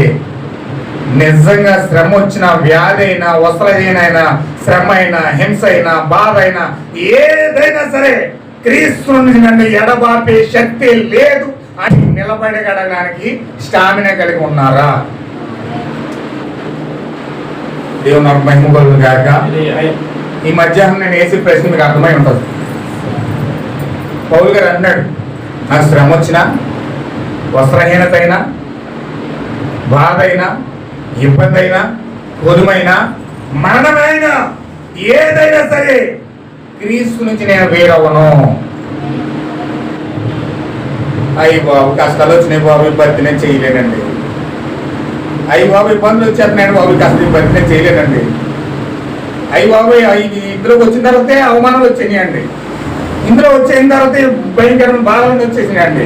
నిజంగా శ్రమ వచ్చిన, వ్యాధి అయినా, వస్త్రహీనైనా, శ్రమ అయినా, హింస అయినా, బాధ అయినా, ఏదైనా సరే క్రీస్తు నుంచి నన్ను ఎడబాపే శక్తి లేదు అని నిలబడగలగడానికి స్టామినా కలిగి ఉన్నారా? దేవుని మహిమ కలుగును గాక. ఈ మధ్యాహ్నం నేను వేసే ప్రశ్న మీకు అర్థమై ఉంటుంది. పౌలు గారు అన్నాడు, నాకు శ్రమ వచ్చినా, వస్త్రహీనత అయినా, బాధ అయినా, ఇబ్బంది అయినా, కొదుమైనా, మరణమైనా, ఏదైనా సరే క్రీస్తు నుంచి నేను వేరవను. అయ్యి బాబు కష్టాలు వచ్చినాయి బాబు, ఇబ్బంది నేను చేయలేనండి. అయ్యి బాబు ఇబ్బందులు వచ్చేస్తున్నాయి బాబు, కష్టం ఇబ్బంది నేను చేయలేనండి. అయ్యి బాబు ఇందులోకి వచ్చిన తర్వాతే అవమానాలు వచ్చేయండి, ఇందులో వచ్చిన తర్వాత భయంకరమైన బాధలు వచ్చేసినాయండి.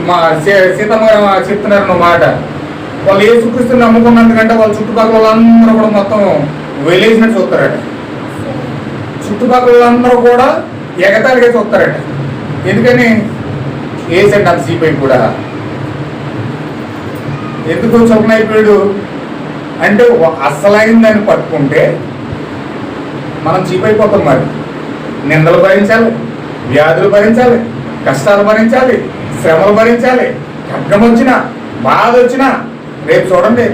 మా సీతమ్మ గారు చెప్తున్నారు మాట, వాళ్ళు యేసుక్రీస్తుని నమ్ముకున్నందుకంటే వాళ్ళ చుట్టుపక్కల వాళ్ళందరూ కూడా మొత్తం వెళ్ళేసినట్టు చూస్తారట. చుట్టుపక్కల వాళ్ళందరూ కూడా ఎగతాళిగా చూస్తారట. ఎందుకని? వేసండి అంత సీపై కూడా. ఎందుకు చొప్పునైపోయాడు అంటే అసలైన దాన్ని పట్టుకుంటే మనం చీపైపోతాం. మరి నిందలు భరించాలి, వ్యాధులు భరించాలి, కష్టాలు భరించాలి, శ్రమలు భరించాలి, ఖడ్గం వచ్చినా, బాధ వచ్చినా. రేపు చూడండి,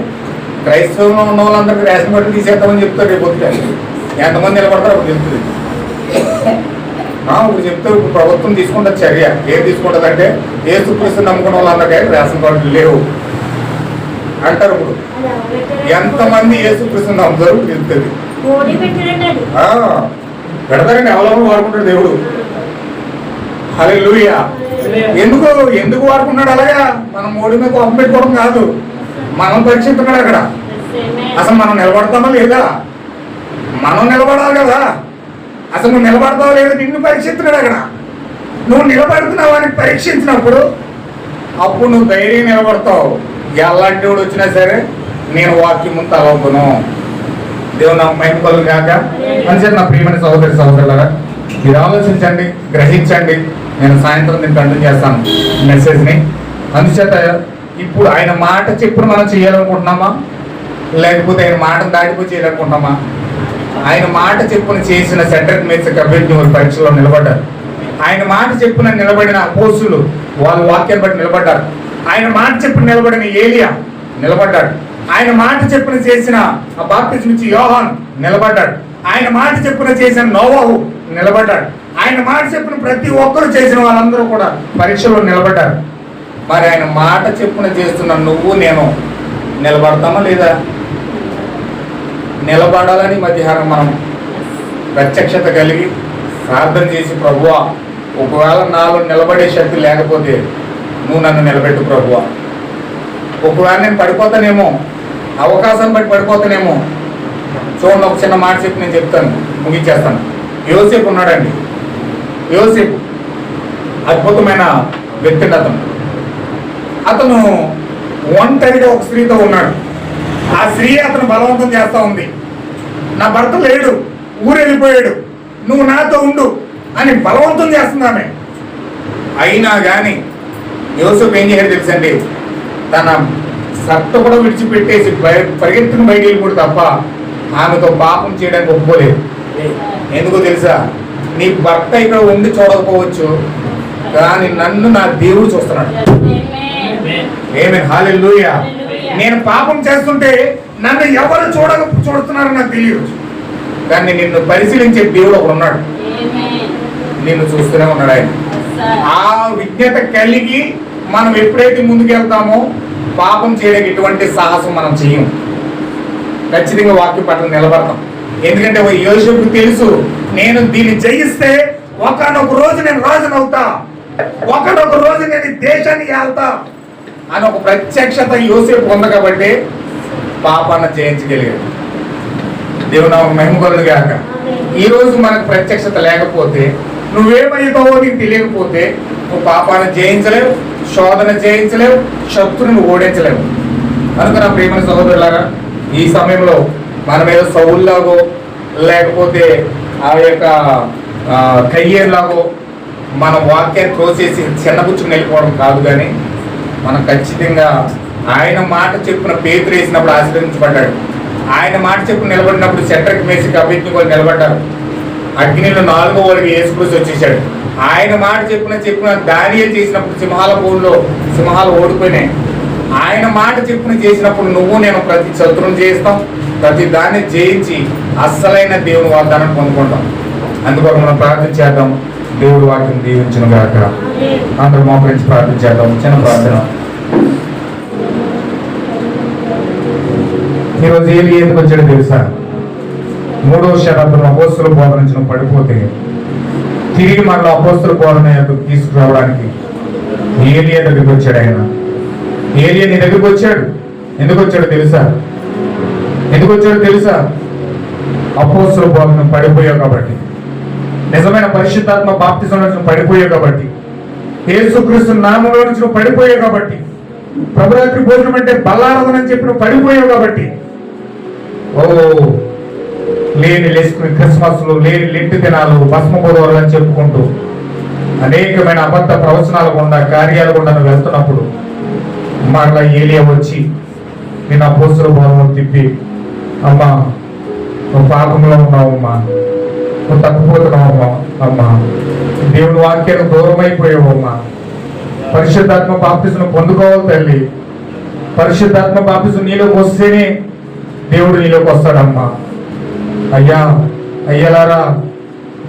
క్రైస్తవంలో ఉన్న వాళ్ళందరికీ రేషన్ కార్డు తీసేద్దామని చెప్తారు. రేపు వస్తే ఎంతమంది నిలబడతారు అప్పుడు చెప్తుంది. ఇప్పుడు చెప్తే ఇప్పుడు ప్రభుత్వం తీసుకుంటుంది చర్య. ఏం తీసుకుంటుంది అంటే యేసుక్రీస్తుని నమ్ముకున్న వాళ్ళందరికీ రేషన్ కార్డులు లేవు అంటారు. ఇప్పుడు ఎంతమంది యేసుక్రీస్తుని నమ్ముతారు చెప్తుంది. పెడతారండి, అవలంబం వాడుకుంటాడు దేవుడు. హల్లెలూయా. ఎందుకు వాడుకున్నాడు అలాగా? మనం మోడీ మీద కోపం పెట్టుకోవడం కాదు, మనం పరీక్షిస్తున్నాడు అక్కడ. అసలు మనం నిలబడతామా లేదా? మనం నిలబడాలి కదా. అసలు నువ్వు నిలబడతావా లేదా నిన్ను పరీక్షిస్తున్నాడు అక్కడ. నువ్వు నిలబడుతున్నావు అని పరీక్షించినప్పుడు అప్పుడు నువ్వు ధైర్యం నిలబడతావు. ఎలాంటి వాడు వచ్చినా సరే నేను వాక్యం ముందు తలవను. దేవుని నాకు మహిమ కలుగును గాక. మంచిగా నా ప్రియమైన సహోదరులారా, మీరు ఆలోచించండి, గ్రహించండి. నేను సాయంత్రం నేను కంటిన్యూ చేస్తాను మెసేజ్ని. అందుచేత ఇప్పుడు ఆయన మాట చెప్పుడు మనం చేయాలనుకుంటున్నామా, లేకపోతే ఆయన మాటను దాటిపోయి చేయాలనుకుంటున్నామా? ఆయన మాట చెప్పును చేసిన సెంట్రల్ మేత్స్ అభ్యర్థి పరీక్షలో నిలబడ్డారు. ఆయన మాట చెప్పున నిలబడిన అపోస్తులు వాళ్ళ వాక్యాన్ని బట్టి నిలబడ్డారు. ఆయన మాట చెప్పున నిలబడిన ఏలియా నిలబడ్డాడు. ఆయన మాట చెప్పున చేసిన బాప్తిస్మం ఇచ్చే యోహాను నిలబడ్డాడు. ఆయన మాట చెప్పున చేసిన నోవాహు నిలబడ్డాడు. ఆయన మాట చెప్పున ప్రతి ఒక్కరు చేసిన వాళ్ళందరూ కూడా పరీక్షలో నిలబడ్డారు. మరి ఆయన మాట చెప్పున చేస్తున్న నువ్వు నేను నిలబడతామా లేదా? నిలబడాలని మధ్యాహ్నం మనం ప్రత్యక్షత కలిగి ప్రార్థన చేసి, ప్రభువా ఒకవేళ నాలో నిలబడే శక్తి లేకపోతే నువ్వు నన్ను నిలబెట్టు ప్రభువా. ఒకవేళ నేను పడిపోతానేమో, అవకాశాన్ని బట్టి పడిపోతానేమో. చూడండి, ఒక చిన్న మాట చెప్పి నేను చెప్తాను, ముగించేస్తాను. యోసేపు ఉన్నాడండి. యోసేపు అద్భుతమైన వ్యక్తి. అతను ఒంటరిగా ఒక స్త్రీతో ఉన్నాడు. ఆ స్త్రీ అతను బలవంతం చేస్తూ ఉంది. నా భర్త లేడు, ఊరు వెళ్ళిపోయాడు, నువ్వు నాతో ఉండు అని బలవంతం చేస్తుంది ఆమె. అయినా కానీ యోసేపు ఏం చేయాలి తెలుసండి? తన సత్త కూడా విడిచిపెట్టేసి పరిగెత్తుకుని బయటికి వెళ్ళిపోడు తప్ప ఆమెతో పాపం చేయడానికి ఒప్పుకోలేదు. ఎందుకో తెలుసా? నీ భర్త ఇక్కడ ఉండి చూడకపోవచ్చు, కానీ నన్ను నా దేవుడు చూస్తున్నాడు. ఆమేన్, హల్లెలూయా. నేను పాపం చేస్తుంటే నన్ను ఎవరు చూస్తున్నారో నాకు తెలియదు, కానీ నిన్ను పరిశీలించే దేవుడు ఒకడు ఉన్నాడు, నిన్ను చూస్తూనే ఉన్నాడు ఆయన. ఆ విజ్ఞత కలిగి మనం ఎప్పుడైతే ముందుకెళ్తామో పాపం చేయడానికి ఎటువంటి సాహసం మనం చెయ్యం. ఖచ్చితంగా వాక్యం పట్ల నిలబడతాం. ఎందుకంటే యోసేపుకు తెలుసు, నేను దీన్ని జయిస్తే ఒకనొక రోజు నేను రాజునవుతా, ఒకనొక రోజు నేను దేశానికి వెళ్తా అని ఒక ప్రత్యక్షత యోసేపు ఉంది కాబట్టి పాపాన్ని జయించగలిగాడు. దేవుని మహిమ కలుగును గాక. ఈ రోజు మనకు ప్రత్యక్షత లేకపోతే నువ్వేమవుతావో నీకు తెలియకపోతే నువ్వు పాపాన్ని జయించలేవు, శోధన జయించలేవు, శత్రువుని ఓడించలేవు. కనుక నా ప్రియమైన సహోదరులారా, ఈ సమయంలో మన మీద సౌల్లాగో లేకపోతే ఆ యొక్క కయ్యేలాగో మన వాక్యాన్ని త్రోసేసి చిన్నపుచ్చుకుని వెళ్ళిపోవడం కాదు, కానీ మనం ఖచ్చితంగా ఆయన మాట చెప్పున పేతురు వేసినప్పుడు ఆశీర్వదించబడ్డాడు. ఆయన మాట చెప్పున నిలబడినప్పుడు సెంటర్కి మేసికి అభిజ్ఞ నిలబడ్డారు. అగ్నిలో 4వ వాడికి యేసుక్రీస్తు వచ్చేసాడు. ఆయన మాట చెప్పున దానియేలు చేసినప్పుడు సింహాలు ఓడిపోయినాయి. ఆయన మాట చెప్పున చేసినప్పుడు నువ్వు నేను ప్రతి శత్రువుని చేస్తాం, ప్రతి దాన్ని జయించి అస్సలైన దేవుని వాగ్దానం పొందుకుంటాం. అందువల్ల మనం ప్రార్థన చేద్దాం. దేవుడు వాక్యం దీవించును గాక. అందరూ మోకరించి ప్రార్థన చేద్దాం. చిన్న ప్రార్థన. ఈరోజు ఏలి ఎందుకు వచ్చాడో తెలుసా? 3వ శతాబ్దంలో అపోస్తుల బోధన నుంచి నువ్వు పడిపోతే తిరిగి మనలో అపోస్తుల బోధన తీసుకురావడానికి ఏలియా దగ్గరికి వచ్చాడు. ఆయన ఏలియా నీ దగ్గరికి వచ్చాడు. ఎందుకు వచ్చాడో తెలుసా? అపోస్తుల బోధన పడిపోయావు కాబట్టి, నిజమైన పరిశుద్ధాత్మ బాప్తిజం నుంచి పడిపోయావు కాబట్టి, యేసుక్రీస్తు నామములో నుంచి నువ్వు పడిపోయావు కాబట్టి, ప్రభురాత్రి భోజనం అంటే బల్లారదనం చెప్పి నువ్వు పడిపోయావు కాబట్టి, లేని లేసుకుని క్రిస్మస్లు, లేని లెంటి దినాలు, భస్మబోధవాళ్ళు అని చెప్పుకుంటూ అనేకమైన అబద్ధ ప్రవచనాలు గుండా, కార్యాలు గుండా నువ్వు వెళ్తున్నప్పుడు మరలా ఏలియా వచ్చి నేను అపోస్తుల బోధనలో తిప్పి, అమ్మా నువ్వు పాపంలో ఉన్నావమ్మా, నువ్వు తప్పిపోతున్నావమ్మా, అమ్మా దేవుని వాక్యానికి దూరం అయిపోయావమ్మా, పరిశుద్ధాత్మ బాప్తిజం పొందుకోవాలి తల్లి, పరిశుద్ధాత్మ బాప్తిజం నీలోకి వస్తేనే దేవుడు నీలోకి వస్తాడమ్మా. అయ్యలారా,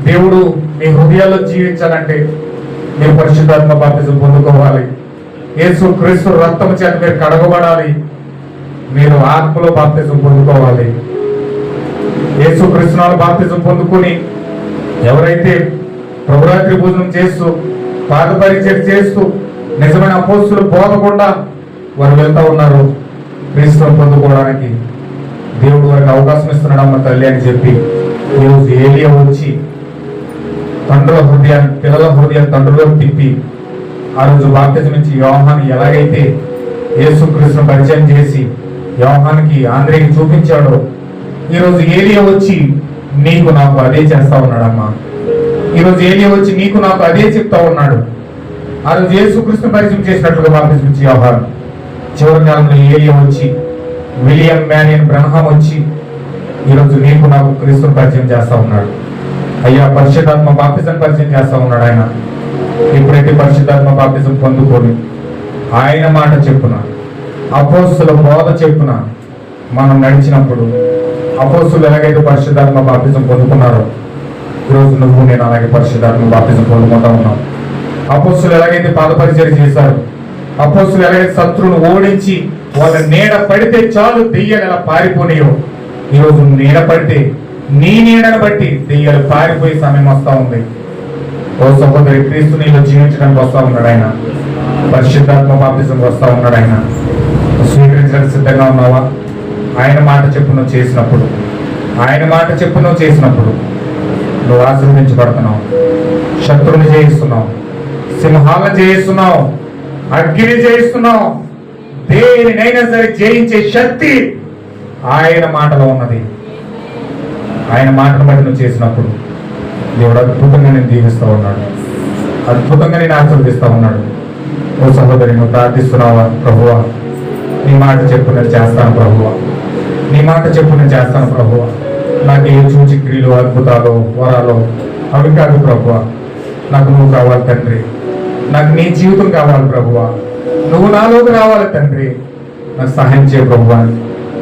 దేవుడు మీ హృదయాల్లో జీవించాలంటే మీరు పరిశుద్ధాత్మ బాప్తిజం పొందుకోవాలి. యేసు క్రీస్తు రక్తము చేత మీరు కడగబడాలి. మీరు ఆత్మలో బాప్తిజం పొందుకోవాలి. యేసు క్రీస్తునాలు బాప్తిజం పొందుకొని ఎవరైతే ప్రభురాత్రి భోజనం చేస్తూ, పాద పరిచయం చేస్తూ, నిజమైన అపోస్తులు బోధకుండా వారు వెళ్తా ఉన్నారు క్రీస్తును పొందుకోవడానికి, దేవుడు వారికి అవకాశం ఇస్తున్నాడమ్మ తల్లి అని చెప్పి ఈరోజు ఏలియా వచ్చి పిల్లల హృదయాన్ని తండ్రులో తిప్పి ఆ రోజు బాప్తిజం ఇచ్చి యోహాను ఎలాగైతే యేసుక్రీస్తును పరిచయం చేసి యోహానికి ఆంధ్రేకి చూపించాడో, ఈరోజు ఏలియా వచ్చి నీకు నాకు అదే చేస్తా ఉన్నాడమ్మా. ఈరోజు ఏలియా వచ్చి నీకు నాకు అదే చెప్తా ఉన్నాడు. ఆ రోజు యేసుక్రీస్తును పరిచయం చేసినట్లుగా బాప్తిజం ఇచ్చి యోహాను, చివరి కాలంలో ఏలియా వచ్చి, విలియం మ్యారియన్ బ్రహ్మాం వచ్చి ఈరోజు నీకు నాకు క్రీస్తును పరిచయం చేస్తా ఉన్నాడు. అయ్యా, పరిశుద్ధాత్మ బాప్తిజం పరిచయం చేస్తా ఉన్నాడు ఆయన. ఎప్పుడైతే పరిశుద్ధాత్మ బాప్తిజం పొందుకొని ఆయన మాట చెప్పున, అపోస్తుల బోధ చెప్పున మనం నడిచినప్పుడు, అపోస్తులు ఎలాగైతే పరిశుద్ధాత్మ బాప్తిజం పొందుకున్నారో ఈరోజు నువ్వు నేను అలాగే పరిశుద్ధాత్మ బాప్తిజం పొందుకుంటా ఉన్నాం. అపోస్తులు ఎలాగైతే పాదపరిచయం చేశారు, అపోస్తులు ఎలాగైతే శత్రువును ఓడించి వాళ్ళ నీడ పడితే చాలు దెయ్యాలు ఎలా పారిపోనియో, ఈరోజు నీడ పడితే నీ నీడను బట్టి దెయ్యాలు పారిపోయే సమయం వస్తా ఉంది. ఓ సహోదరి, క్రీస్తు నీలో జీవించడానికి వస్తా ఉన్నాడు ఆయన. పరిశుద్ధాత్మ బాప్తిజం వస్తా ఉన్నాడు ఆయన. స్వీకరించడానికి సిద్ధంగా ఉన్నావా? ఆయన మాట చెప్పు నువ్వు చేసినప్పుడు, నువ్వు ఆశీర్వదించబడుతున్నావు. శత్రువుని జయిస్తున్నావు, సింహాలను జయిస్తున్నావు, అగ్ని జయిస్తున్నావు. దేనినైనా సరే జయించే శక్తి ఆయన మాటలో ఉన్నది. ఆయన మాటను బట్టి నువ్వు చేసినప్పుడు దేవుడు అద్భుతంగా నేను దీవిస్తూ ఉన్నాడు, అద్భుతంగా నేను ఆశీర్వదిస్తూ ఉన్నాడు. ఓ సహోదరి, నువ్వు ప్రార్థిస్తున్నావా? ప్రభువా, నీ మాట చెప్పు నేను చేస్తాను ప్రభువా, నీ మాట చెప్పు నేను చేస్తాను ప్రభువా. నాకు ఏ చూచి క్రియలు, అద్భుతాలు, వరాలు అవి కాదు ప్రభువా, నాకు నువ్వు కావాలి తండ్రి. నాకు నీ జీవితం కావాలి ప్రభువా, నువ్వు నాలోకి రావాలి తండ్రి. నాకు సహాయం చేయ ప్రభువా.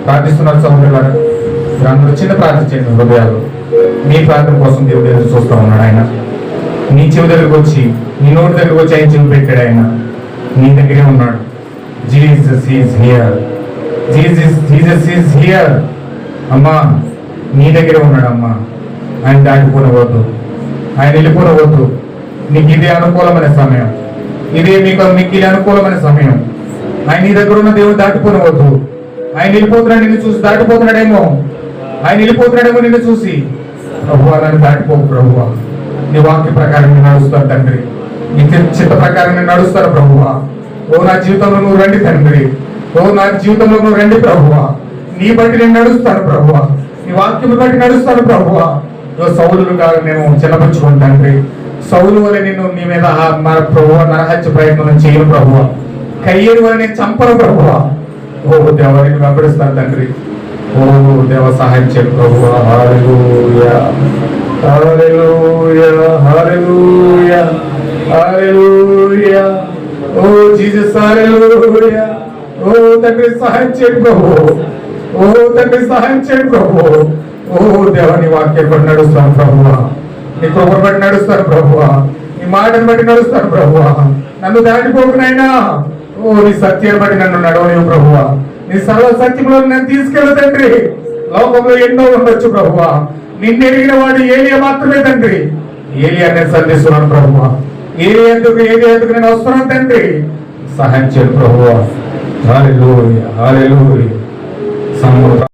ప్రార్థిస్తున్నారు సహోదరులారా, అందరూ చిన్న ప్రార్థన చేయండి హృదయాలు. నీ ప్రార్థన కోసం దేవుడు ఎదురు చూస్తూ ఉన్నాడు. ఆయన నీ చెవి దగ్గరకు వచ్చి, నీ నోటి దగ్గరకు వచ్చి ఆయన చెవి పెట్టాడు. ఆయన నీ దగ్గరే ఉన్నాడు. Jesus is here, Jesus is here. అమ్మా, నీ దగ్గరే ఉన్నాడు అమ్మా. ఆయన దాటిపోనవద్దు, ఆయన వెళ్ళిపోనవద్దు. నీకు ఇదే అనుకూలమైన సమయం, మీకు ఇది అనుకూలమైన సమయం. ఆయన నీ దగ్గర ఉన్న దేవుడు దాటిపోనవద్దు. ఆయన వెళ్ళిపోతున్నాడు, నిన్ను చూసి దాటిపోతున్నాడేమో, నిన్ను చూసి ప్రభువా నన్ను దాటిపోకు ప్రభువా, నీ వాక్య ప్రకారం నేను నడుస్తాను తండ్రి, నీ చిత్త ప్రకారం నేను నడుస్తాను ప్రభువా. ఓ నా జీవితంలో నువ్వు రండి తండ్రి, ఓ నా జీవితంలో నువ్వు రండి ప్రభువా. నీ బట్టి నేను నడుస్తాను ప్రభువా, నీ వాక్యం బట్టి నడుస్తాను ప్రభువా. సౌలుగా నేను చిన్నపరుచుకోండి తండ్రి, సౌలు వల్ల నేను నీ మీద మన ప్రభువా నరహత్య ప్రయత్నం చేయను ప్రభువా, కయ్యేరు వల్ల నేను చంపను ప్రభువా. ఓ దేవ నేను వెంబడిస్తాను తండ్రి, ఓ దేవ సహాయం చేయండి ప్రభువా. హల్లెలూయా హల్లెలూయా హల్లెలూయా హల్లెలూయా. ఓ జీసస్ హల్లెలూయా. ఓ తండ్రి సహాయం చేయండి ప్రభు, ఓ తండ్రి సహాయం చేయండి ప్రభు. ఓ దేవాని వాక్యం బట్టి నడుస్తాను ప్రభువా, నీ కృపను బట్టి నడుస్తాను ప్రభువా, నీ మాటను బట్టి నడుస్తాను ప్రభువా. నన్ను దాటిపోకునైనా ఓ నీ సత్యాన్ని బట్టి నన్ను నడవలేవు ప్రభువా. నీ సర్వ సత్యంలో నన్ను తీసుకెళ్ళు తండ్రి. లోకంలో ఎన్నో ఉండొచ్చు ప్రభువా, నిన్ను ఎరిగిన వాడు ఏలియా మాత్రమే తండ్రి. ఏలియా నేను సంధిస్తున్నాను ప్రభువా, ఏలియా ఎందుకు నేను వస్తున్నాను తండ్రి. సహాయం చేయండి ప్రభువా. హల్లెలూయా హల్లెలూయా.